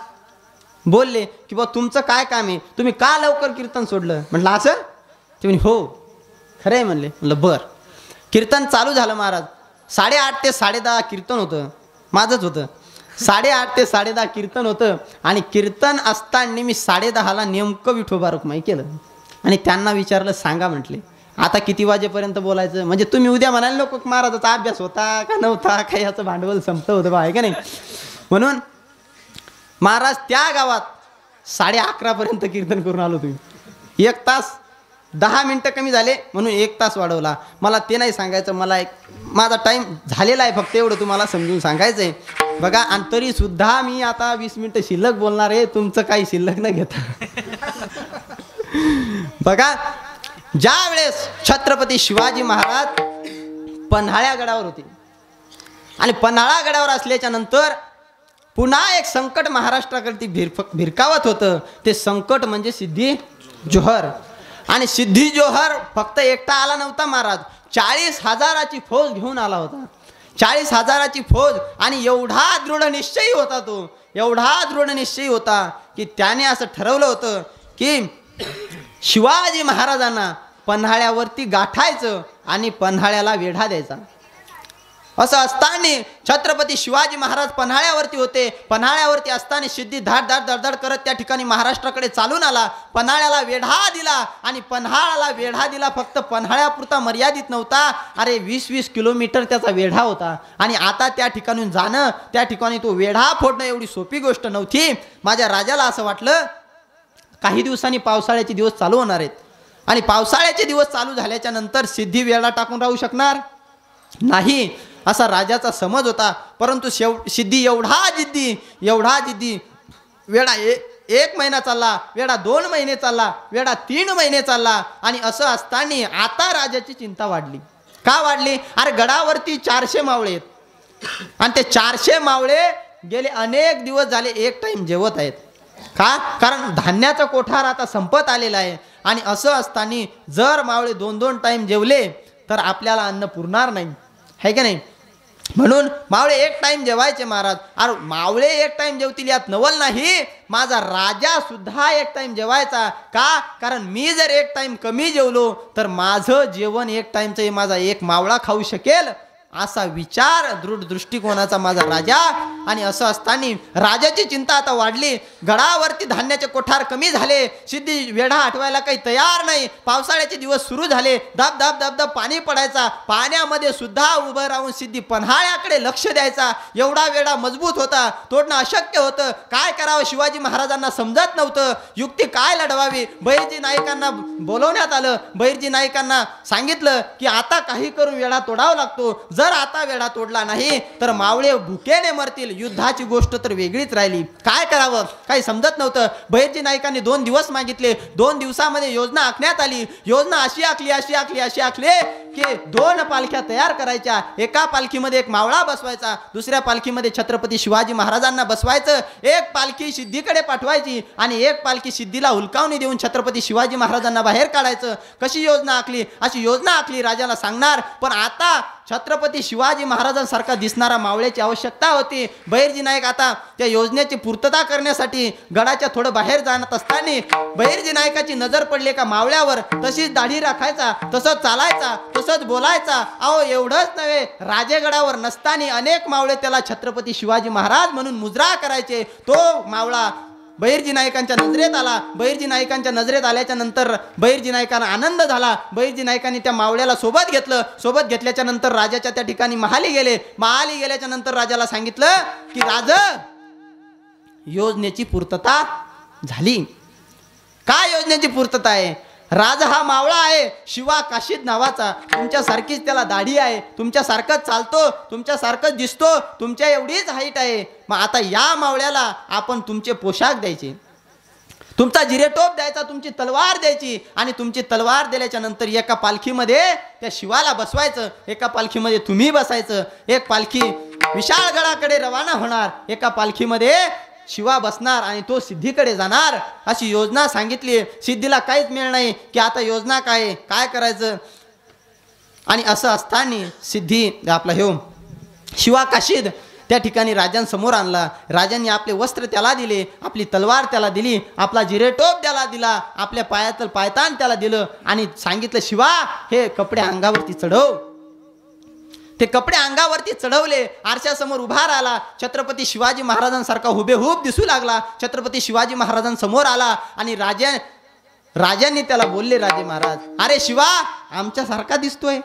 बोलले की बा तुमचं काय काम आहे, तुम्ही का लवकर कीर्तन सोडलं. म्हटलं असं. ते म्हणे हो खरं आहे म्हणले. म्हटलं बरं. कीर्तन चालू झालं महाराज. 8:30 ते 10:30 कीर्तन होतं, माझंच होतं. 8:30 ते 10:30 कीर्तन होतं. आणि कीर्तन असताना मी 10:30ला नेमकं विठोबा रुक्माई केलं. आणि त्यांना विचारलं, सांगा म्हटले आता किती वाजेपर्यंत बोलायचं. म्हणजे तुम्ही उद्या म्हणाल नको महाराजाचा अभ्यास होता का नव्हता, काही याचं भांडवल संपत होतं बा, आहे का नाही. म्हणून महाराज त्या गावात 11:30 पर्यंत कीर्तन करून आलो. तुम्ही 1 तास 10 मिनिटं कमी झाले म्हणून 1 तास वाढवला. मला ते नाही सांगायचं, मला माझा टाईम झालेला आहे, फक्त एवढं तुम्हाला समजून सांगायचं आहे. बघा, आणि तरी सुद्धा मी आता 20 मिनिटं शिल्लक बोलणार आहे, तुमचं काही शिल्लक न घेता. बघा, ज्या वेळेस छत्रपती शिवाजी महाराज पन्हाळ्या गडावर होते आणि पन्हाळा गडावर असल्याच्या नंतर पुन्हा एक संकट महाराष्ट्राकडे भिरकावत होतं. ते संकट म्हणजे सिद्धी जोहर. आणि सिद्धी जोहर फक्त एकटा आला नव्हता महाराज, 40,000ची फौज घेऊन आला होता. 40,000ची फौज. आणि एवढा दृढ निश्चयी होता तो, एवढा दृढ निश्चयी होता की त्याने असं ठरवलं होतं की शिवाजी महाराजांना पन्हाळ्यावरती गाठायचं आणि पन्हाळ्याला वेढा द्यायचा. असं असताना छत्रपती शिवाजी महाराज पन्हाळ्यावरती होते. पन्हाळ्यावरती असताना सिद्धी धाड करत त्या ठिकाणी महाराष्ट्राकडे चालून आला. पन्हाळ्याला वेढा दिला. आणि पन्हाळ्याला वेढा दिला फक्त पन्हाळ्यापुरता मर्यादित नव्हता, अरे 20-20 किलोमीटर त्याचा वेढा होता. आणि आता त्या ठिकाणून जाणं, त्या ठिकाणी तो वेढा फोडणं एवढी सोपी गोष्ट नव्हती. माझ्या राजाला असं वाटलं काही दिवसांनी पावसाळ्याचे दिवस चालू होणार आहेत आणि पावसाळ्याचे दिवस चालू झाल्याच्या नंतर सिद्धी वेढा टाकून राहू शकणार नाही, असा राजाचा समज होता. परंतु सिद्धी एवढा जिद्दी, वेढा 1 महिना चालला, वेढा 2 महिने चालला, वेढा 3 महिने चालला. आणि असं असताना आता राजाची चिंता वाढली. का वाढली? अरे गडावरती 400 मावळे आहेत आणि ते 400 मावळे गेले अनेक दिवस झाले एक टाइम जेवत आहेत. का? कारण धान्याचा कोठार आता संपत आलेला आहे. आणि असं असताना जर मावळे 2-2 टाइम जेवले तर आपल्याला अन्न पुरणार नाही, है का नाही. म्हणून मावळे 1 टाइम जेवायचे महाराज. अरे मावळे 1 टाइम जेवतील यात नवल नाही, माझा राजा सुद्धा 1 टाइम जेवायचा. का? कारण मी जर 1 टाइम कमी जेवलो तर माझं जेवण 1 टाइमचं माझा 1 मावळा खाऊ शकेल असा विचार दृढ दृष्टिकोनाचा माझा राजा. आणि असं असताना राजाची चिंता आता वाढली. गडावरती धान्याचे कोठार कमी झाले. सिद्धी वेढा आठवायला काही तयार नाही. पावसाळ्याचे दिवस सुरू झाले. धब धब धब धब पाणी पडायचा. पाण्यामध्ये सुद्धा उभं राहून सिद्धी पन्हाळ्याकडे लक्ष द्यायचा. एवढा वेढा मजबूत होता, तोडणं अशक्य होतं. काय करावं शिवाजी महाराजांना समजत नव्हतं. युक्ती काय लढवावी. बहिर्जी नाईकांना बोलवण्यात आलं. बहिर्जी नाईकांना सांगितलं की आता काही करून वेढा तोडावा लागतो. जर आता वेढा तोडला नाही तर मावळे भुकेने मरतील. युद्धाची गोष्ट तर वेगळीच राहिली. काय करावं काही समजत नव्हतं. बहिर्जी नाईकांनी 2 दिवस मागितले. 2 दिवसामध्ये योजना आखण्यात आली. योजना अशी आखली की 2 पालख्या तयार करायच्या. एका पालखीमध्ये एक मावळा बसवायचा, दुसऱ्या पालखीमध्ये छत्रपती शिवाजी महाराजांना बसवायचं. एक पालखी सिद्धीकडे पाठवायची आणि एक पालखी सिद्धीला हुलकावणी देऊन छत्रपती शिवाजी महाराजांना बाहेर काढायचं. कशी योजना आखली, अशी योजना आखली राजाला सांगणार. पण आता छत्रपती शिवाजी महाराजांसारखा दिसणारा मावळ्याची आवश्यकता होती. बहिर्जी नाईक आता त्या योजनेची पूर्तता करण्यासाठी गडाच्या थोडं बाहेर जाणत असताना बहिर्जी नाईकाची नजर पडली का मावळ्यावर. तशीच दाढी राखायचा, तसंच चालायचा, तसंच बोलायचा. अहो एवढंच नव्हे, राजेगडावर नसताना अनेक मावळे त्याला छत्रपती शिवाजी महाराज म्हणून मुजरा करायचे. तो मावळा बहिर्जी नाईकांच्या नजरेत आला. बहिर्जी नाईकांच्या नजरेत आल्याच्या नंतर बहिर्जी नाईकांना आनंद झाला. बहिर्जी नाईकांनी त्या मावळ्याला सोबत घेतलं. सोबत घेतल्याच्या नंतर राजाच्या त्या ठिकाणी महाली गेले. महाली गेल्याच्या नंतर राजाला सांगितलं की राज, योजनेची पूर्तता झाली. काय योजनेची पूर्तता आहे? राजा हा मावळा आहे, शिवा काशीद नावाचा. तुमच्यासारखीच त्याला दाढी आहे, तुमच्यासारखंच चालतो, तुमच्यासारखंच दिसतो, तुमच्या एवढीच हाईट आहे. मग आता या मावळ्याला आपण तुमचे पोशाख द्यायचे, तुमचा जिरेटोप द्यायचा, तुमची तलवार द्यायची. आणि तुमची तलवार दिल्याच्या नंतर एका पालखीमध्ये त्या शिवाला बसवायचं, एका पालखीमध्ये तुम्ही बसायचं. एक पालखी विशाळगडाकडे रवाना होणार, एका पालखीमध्ये शिवा बसणार आणि तो सिद्धीकडे जाणार. अशी योजना सांगितली. सिद्धीला काहीच मिळ नाही की आता योजना काय करायचं. आणि असं असताना सिद्धी आपला शिवा काशीद त्या ठिकाणी राजांसमोर आणला. राजांनी आपले वस्त्र त्याला दिले, आपली तलवार त्याला दिली, आपला जिरेटोप त्याला दिला, आपल्या पायातलं पायतान त्याला दिलं आणि सांगितलं शिवा हे कपडे अंगावरती चढव. ते कपडे अंगावरती चढवले. आरशासमोर उभा राहिला. छत्रपती शिवाजी महाराजांसारखा हुबेहूब दिसू लागला. छत्रपती शिवाजी महाराजांसमोर आला आणि राजांनी त्याला बोलले, राजे महाराज, अरे शिवा आमच्यासारखा दिसतोय.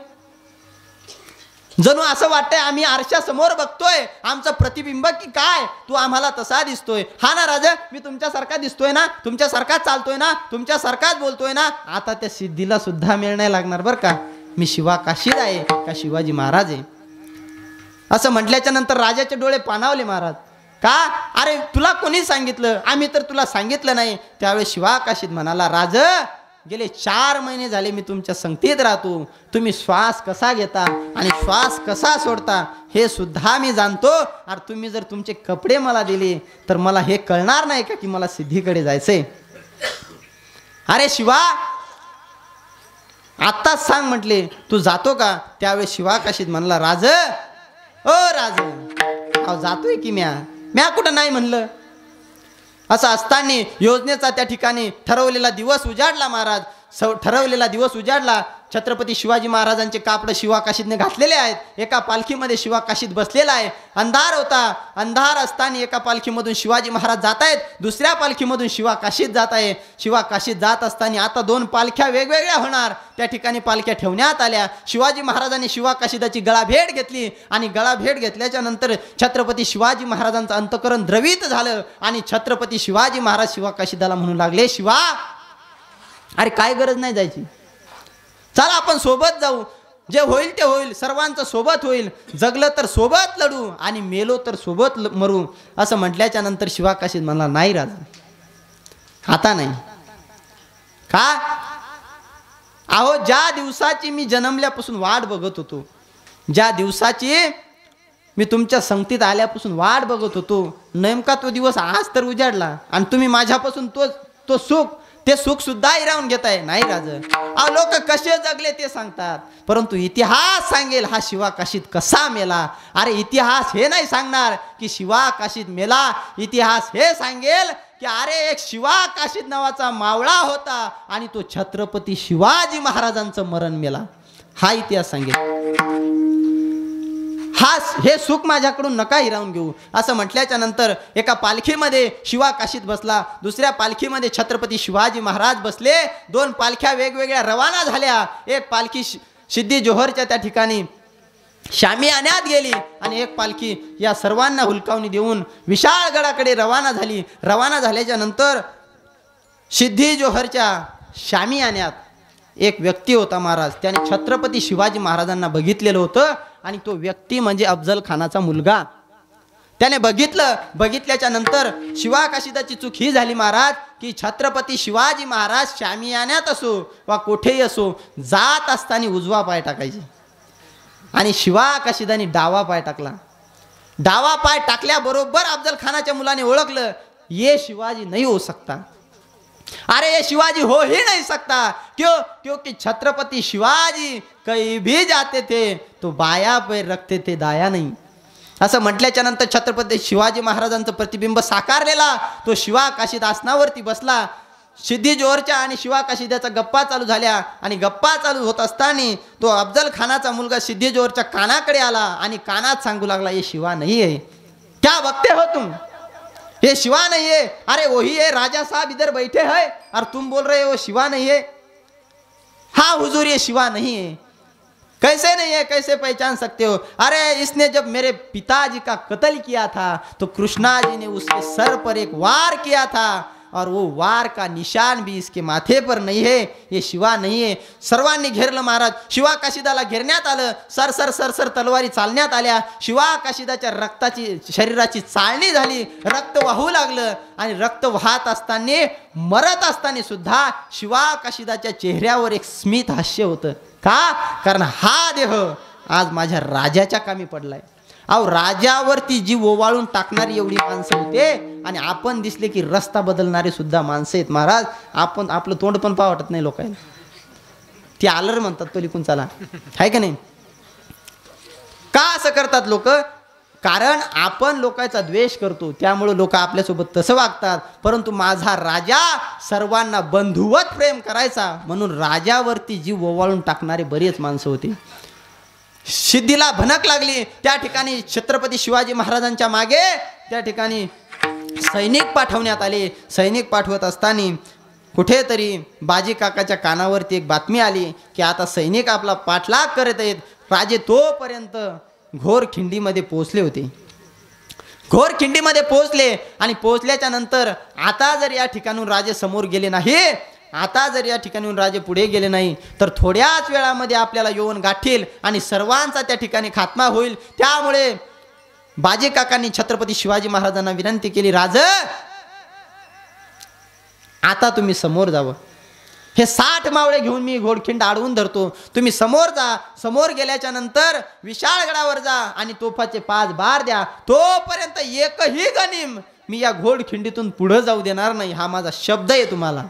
जणू असं वाटतंय आम्ही आरशासमोर बघतोय, आमचं प्रतिबिंब की काय, तू आम्हाला तसा दिसतोय. हा ना राजा, मी तुमच्यासारखा दिसतोय ना, तुमच्यासारखाच चालतोय ना, तुमच्यासारखाच बोलतोय ना. आता त्या सिद्धीला सुद्धा मिळ नाही लागणार बरं का. मी शिवा काशीद आहे का शिवाजी महाराज आहे. असं म्हटल्याच्या नंतर राजाचे डोळे पाणावले. महाराज का? अरे तुला कोणी सांगितलं? आम्ही तर तुला सांगितलं नाही. त्यावेळेस शिवा काशीद म्हणाला, राज, गेले 4 महिने झाले मी तुमच्या संगतीत राहतो. तुम्ही श्वास कसा घेता आणि श्वास कसा सोडता हे सुद्धा मी जाणतो. अरे तुम्ही जर तुमचे कपडे मला दिले तर मला हे कळणार नाही का की मला सिद्धीकडे जायचंय. अरे शिवा आत्ताच सांग म्हटले, तू जातो का? त्यावेळेस शिवा काशीद म्हणला, राज, ओ राज, अहो जातोय की म्या कुठं नाही म्हणलं. असं असताना योजनेचा त्या ठिकाणी ठरवलेला दिवस उजाडला. महाराज ठरवलेला दिवस उजाडला. छत्रपती शिवाजी महाराजांचे कापड शिवा काशीदने घातलेले आहेत. एका पालखीमध्ये शिवा काशीद बसलेला आहे. अंधार होता. अंधार असताना एका पालखीमधून शिवाजी महाराज जात आहेत, दुसऱ्या पालखीमधून शिवा काशीद जात आहे. शिवा काशीद जात असताना आता 2 पालख्या वेगवेगळ्या होणार. त्या ठिकाणी पालख्या ठेवण्यात आल्या. शिवाजी महाराजांनी शिवा काशीदाची गळाभेट घेतली आणि गळाभेट घेतल्याच्या नंतर छत्रपती शिवाजी महाराजांचं अंतःकरण द्रवित झालं आणि छत्रपती शिवाजी महाराज शिवा काशीदाला म्हणू लागले, शिवा अरे काय गरज नाही जायची, चला आपण सोबत जाऊ. जे होईल ते होईल, सर्वांचं सोबत होईल. जगलं तर सोबत लढू आणि मेलो तर सोबत मरू. असं म्हटल्याच्या नंतर शिवा काशीद म्हणला, नाही राजा, आता नाही. का? अहो ज्या दिवसाची मी जन्मल्यापासून वाट बघत होतो, ज्या दिवसाची मी तुमच्या संगतीत आल्यापासून वाट बघत होतो, नेमका तो दिवस आज तर उजाडला आणि तुम्ही माझ्यापासून तो सुख, ते सुख सुद्धा हिरावून घेताय. नाही राजा, अहो लोक कसे जगले ते सांगतात, परंतु इतिहास सांगेल हा शिवा काशीद कसा मेला. अरे इतिहास हे नाही सांगणार की शिवा काशीद मेला. इतिहास हे सांगेल की अरे एक शिवा काशीद नावाचा मावळा होता आणि तो छत्रपती शिवाजी महाराजांचं मरण मेला. हा इतिहास सांगेल. हे सुख माझ्याकडून नका हिरावून घेऊ असं म्हटल्याच्या नंतर एका पालखीमध्ये शिवा काशीत बसला, दुसऱ्या पालखीमध्ये छत्रपती शिवाजी महाराज बसले. 2 पालख्या वेगवेगळ्या रवाना झाल्या. एक पालखी सिद्धी जोहरच्या त्या ठिकाणी शामियान्यात गेली आणि एक पालखी या सर्वांना हुलकावणी देऊन विशाळगडाकडे रवाना झाली. रवाना झाल्याच्या नंतर सिद्धी जोहरच्या शामियान्यात एक व्यक्ती होता महाराज. त्याने छत्रपती शिवाजी महाराजांना बघितलेलं होतं आणि तो व्यक्ती म्हणजे अफजल खानाचा मुलगा. त्याने बघितल्याच्या नंतर शिवा काशिदाची चूक ही झाली महाराज की छत्रपती शिवाजी महाराज शामियान्यात असो वा कोठेही असो जात असताना उजवा पाय टाकायचे आणि शिवा काशिदानी डावा पाय टाकला. डावा पाय टाकल्याबरोबर अफजल खानाच्या मुलाने ओळखलं, ये शिवाजी नहीं हो सकता, अरे ये शिवाजी हो ही नहीं सकता. क्यों? क्योंकि छत्रपति शिवाजी कहीं भी जाते थे तो बाया पैर रखते थे, दाया नहीं. असं म्हटल्याच्या नंतर छत्रपती शिवाजी महाराजांचं प्रतिबिंब साकारलेला तो शिवा काशीद आसनावरती बसला. सिद्धी जोहरच्या आणि शिवा काशिदाच्या गप्पा चालू झाल्या आणि गप्पा चालू होत असताना तो अफजल खानाचा मुलगा सिद्धी जोहरच्या कानाकडे आला आणि कानात सांगू लागला, ये शिवा नहीं है, क्या बकते हो तुम, ये शिवा नहीं है, अरे वही है राजा साहब इधर बैठे हैं और तुम बोल रहे हो शिवा नहीं है. हाँ हुजूर ये शिवा नहीं है. कैसे नहीं है, कैसे पहचान सकते हो? अरे इसने जब मेरे पिताजी का कत्ल किया था तो कृष्णा जी ने उसके सर पर एक वार किया था और वो वार का निशान भी इसके माथे पर नहीं है, ये शिवा नहीं है. सर्वांनी घेरलं महाराज. शिवा काशिदाला घेरण्यात आलं. सर सर सर सर तलवारी चालण्यात आल्या. शिवा काशिदाच्या रक्ताची शरीराची चाळणी झाली, रक्त वाहू लागलं आणि रक्त वाहत असताना मरत असताना सुद्धा शिवा काशिदाच्या चेहऱ्यावर एक स्मित हास्य होतं. का? कारण हा देह आज माझ्या राजाच्या कामी पडलाय. अहो राजावरती जीव ओवाळून टाकणारी एवढी माणसं होते आणि आपण दिसले की रस्ता बदलणारे सुद्धा माणसं आहेत महाराज. आपण आपलं तोंड पण पावटत नाही लोकांना. ती आलर म्हणतात पलीकून चला, आहे का नाही? का असं करतात लोक? कारण आपण लोकांचा द्वेष करतो त्यामुळे लोक आपल्यासोबत तसं वागतात. परंतु माझा राजा सर्वांना बंधुवत प्रेम करायचा म्हणून राजावरती जीव ओवाळून टाकणारे बरेच माणसं होते. सिद्धीला भनक लागली. त्या ठिकाणी छत्रपती शिवाजी महाराजांच्या मागे त्या ठिकाणी सैनिक पाठवण्यात आले. सैनिक पाठवत असताना कुठेतरी बाजी काकाच्या कानावरती एक बातमी आली की आता सैनिक आपला पाठलाग करत आहेत. राजे तोपर्यंत घोर खिंडीमध्ये पोहोचले होते. घोर खिंडीमध्ये पोहोचले आणि पोहोचल्याच्या नंतर आता जर या ठिकाणून राजे समोर गेले नाही, आता जर या ठिकाणून राजे पुढे गेले नाही तर थोड्याच वेळामध्ये आपल्याला येऊन गाठील आणि सर्वांचा त्या ठिकाणी खात्मा होईल. त्यामुळे बाजी काकांनी छत्रपती शिवाजी महाराजांना विनंती केली, राज आता तुम्ही समोर जावं. हे 60 मावळे घेऊन मी घोडखिंड अडवून धरतो, तुम्ही समोर जा. समोर गेल्याच्या नंतर विशाळगडावर जा आणि तोफाचे 5 बार द्या. तोपर्यंत एकही गनिम मी या घोडखिंडीतून पुढे जाऊ देणार नाही, हा माझा शब्द आहे तुम्हाला.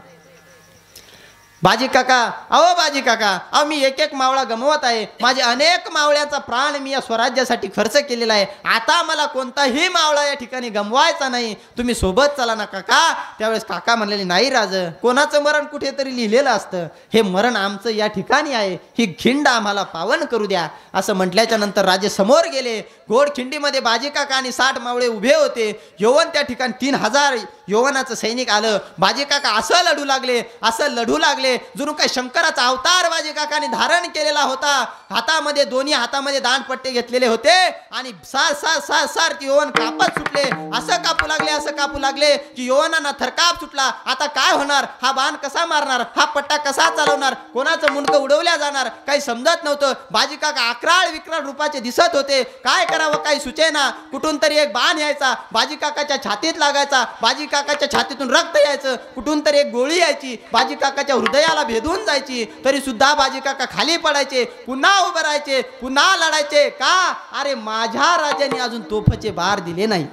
बाजी काका, अहो बाजी काका, अहो मी एक एक मावळा गमवत आहे. माझे अनेक मावळ्याचा प्राण मी या स्वराज्यासाठी खर्च केलेला आहे. आता मला कोणताही मावळा या ठिकाणी गमवायचा नाही, तुम्ही सोबत चला ना काका. त्यावेळेस काका म्हणलेले, नाही राज, कोणाचं मरण कुठेतरी लिहिलेलं असतं, हे मरण आमचं या ठिकाणी आहे, ही खिंड आम्हाला पावन करू द्या. असं म्हटल्याच्या नंतर राजे समोर गेले. घोडखिंडीमध्ये बाजी काका आणि 60 मावळे उभे होते. यवन त्या ठिकाणी 3000 यवनाचं सैनिक आलं. बाजी काका असं लढू लागले, असं लढू लागले जणू काय शंकराचा अवतार बाजी काकाने धारण केलेला होता. हातामध्ये दोन्ही हातामध्ये दांडपट्टे घेतलेले होते आणि सार सार सार सार ती यवन कापत सुटले. असं कापू लागले, असं कापू लागले की यवनांना थरकाप सुटला. आता काय होणार, हा बाण कसा मारणार, हा पट्टा कसा चालवणार, कोणाचं मुंडकं उडवल्या जाणार, काही समजत नव्हतं. बाजी काका अकराळ विक्राळ रूपाचे दिसत होते. काय करावं काही सुचेना. कुठून तरी एक बाण यायचा, बाजी काकाच्या छातीत लागायचा, बाजी काकाच्या छातीतून रक्त यायचं, कुठून तरी एक गोळी यायची, बाजी काकाच्या हृदयाला भेदून जायची, तरी सुद्धा बाजी काका खाली पडायचे, पुन्हा उभे राहायचे, पुन्हा लढायचे. का? अरे माझ्या राजाने अजून तोफाचे बार दिले नाही.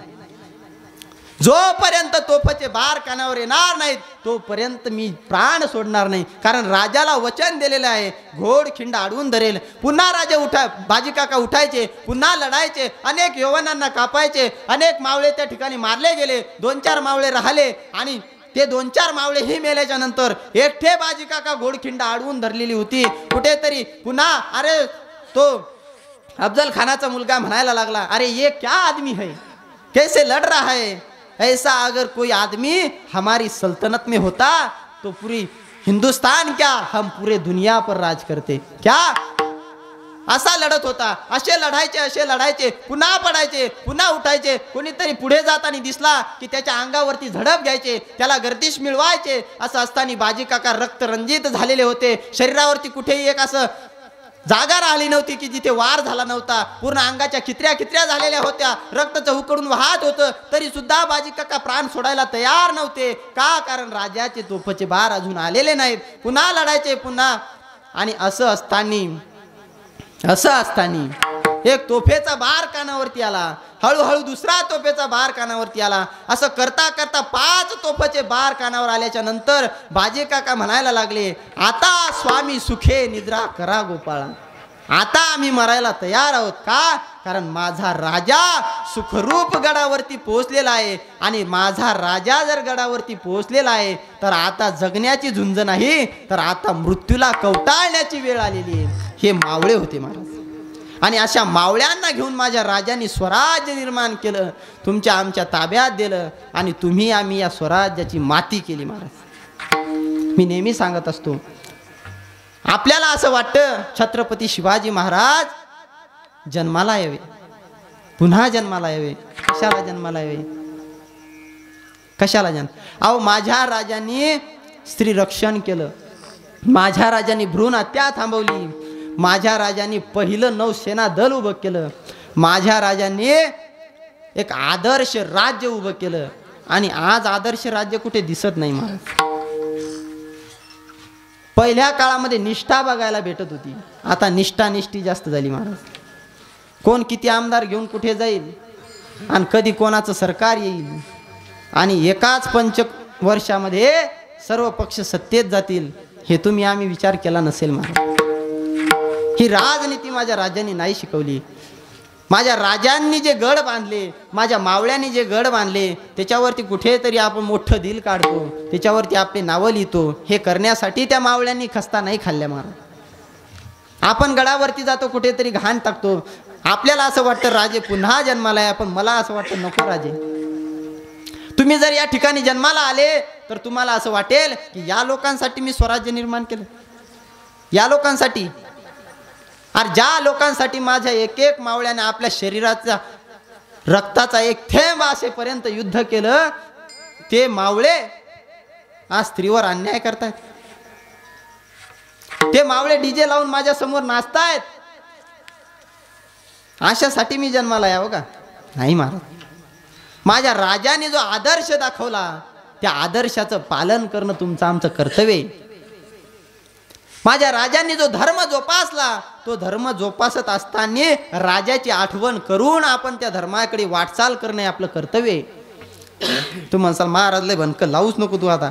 जोपर्यंत तोफाचे बार कानावर येणार नाहीत तोपर्यंत मी प्राण सोडणार नाही. कारण राजाला वचन दिलेलं आहे, घोडखिंड अडवून धरेल. पुन्हा राजे बाजी काका उठायचे, पुन्हा लढायचे, अनेक यवनांना कापायचे. अनेक मावळे त्या ठिकाणी मारले गेले. 2-4 मावळे राहिले आणि ते 2-4 मावळे ही मेल्याच्या नंतर एकटे बाजी काका घोडखिंड अडवून धरलेली होती. कुठेतरी पुन्हा अरे तो अफजल खानाचा मुलगा म्हणायला लागला, अरे ये क्या आदमी है, कैसे लड़ रहा है, ऐसा अगर कोई आदमी हमारी सल्तनत में होता तो पूरी हिंदुस्तान क्या हम पूरे दुनिया पर राज करते क्या। असा लढत होता, असे लढायचे, पुन्हा पडायचे, पुन्हा उठायचे, कोणीतरी पुढे जाताना दिसला की त्याच्या अंगावरती झडप घ्यायचे, त्याला गर्दिश मिळवायचे। असं असताना बाजी काका रक्तरंजित झालेले होते, शरीरावरती कुठेही एक असं जागा राहिली नव्हती की जिथे वार झाला नव्हता, पूर्ण अंगाच्या खित्र्या झालेल्या होत्या, रक्ताचं उकडून वाहत होतं, तरी सुद्धा बाजी काका प्राण सोडायला तयार नव्हते का, कारण राजाचे तोफाचे बार अजून आलेले नाहीत, पुन्हा लढायचे पुन्हा। आणि असं असताना एक तोफेचा बार कानावरती आला, हळूहळू दुसरा तोफेचा बार कानावरती आला, असं करता करता 5 तोफाचे बार कानावर आल्याच्या नंतर बाजी काका म्हणायला लागले, आता स्वामी सुखे निद्रा करा गोपाळा, आता आम्ही मरायला तयार आहोत का, कारण माझा राजा सुखरूप गडावरती पोहोचलेला आहे, आणि माझा राजा जर गडावरती पोहोचलेला आहे तर आता जगण्याची झुंज नाही, तर आता मृत्यूला कवटाळण्याची वेळ आलेली आहे। हे मावळे होते महाराज, आणि अशा मावळ्यांना घेऊन माझ्या राजांनी स्वराज्य निर्माण केलं, तुमच्या आमच्या ताब्यात दिलं, आणि तुम्ही आम्ही या स्वराज्याची माती केली महाराज। मी नेहमी सांगत असतो, आपल्याला असं वाटतं छत्रपती शिवाजी महाराज जन्माला यावे, पुन्हा जन्माला यावे, कशाला जन्माला यावे, कशाला अहो माझ्या राजांनी स्त्री रक्षण केलं, माझ्या राजांनी भ्रूण हत्या थांबवली, माझ्या राजांनी पहिलं नौसेना दल उभं केलं, माझ्या राजांनी एक आदर्श राज्य उभं केलं, आणि आज आदर्श राज्य कुठे दिसत नाही महाराज। पहिल्या काळामध्ये निष्ठा बघायला भेटत होती, आता निष्ठी जास्त झाली महाराज। कोण किती आमदार घेऊन कुठे जाईल, आणि कधी कोणाचं सरकार येईल, आणि एकाच पंचवर्षामध्ये सर्व पक्ष सत्तेत जातील, हे तुम्ही आम्ही विचार केला नसेल महाराज। ही राजनीती माझ्या राजांनी नाही शिकवली। माझ्या राजांनी जे गड बांधले, माझ्या मावळ्यांनी जे गड बांधले, त्याच्यावरती कुठेतरी आपण मोठं दिल काढतो, त्याच्यावरती आपले नावं लिहितो, हे करण्यासाठी त्या मावळ्यांनी खस्ता नाही खाल्ल्या महाराज। आपण गडावरती जातो, कुठेतरी घाण टाकतो, आपल्याला असं वाटतं राजे पुन्हा जन्माला आहे, पण मला असं वाटतं नको राजे, तुम्ही जर या ठिकाणी जन्माला आले तर तुम्हाला असं वाटेल की या लोकांसाठी मी स्वराज्य निर्माण केलं, या लोकांसाठी। अरे ज्या लोकांसाठी माझ्या एक एक मावळ्याने आपल्या शरीराचा रक्ताचा एक थेंब असेपर्यंत युद्ध केलं, ते मावळे आज स्त्रीवर अन्याय करतायत, ते मावळे डीजे लावून माझ्या समोर नाचतायत, अशासाठी मी जन्माला यावं का, नाही महाराज। माझ्या राजाने जो आदर्श दाखवला, त्या आदर्शाचं पालन करणं तुमचं आमचं कर्तव्य आहे। माझ्या राजांनी जो धर्म जोपासला, तो धर्म जोपासत असताना राजाची आठवण करून आपण त्या धर्माकडे वाटचाल करणे आपलं कर्तव्य आहे। तू म्हणसाल महाराज लय भनक लावूच नको तू आता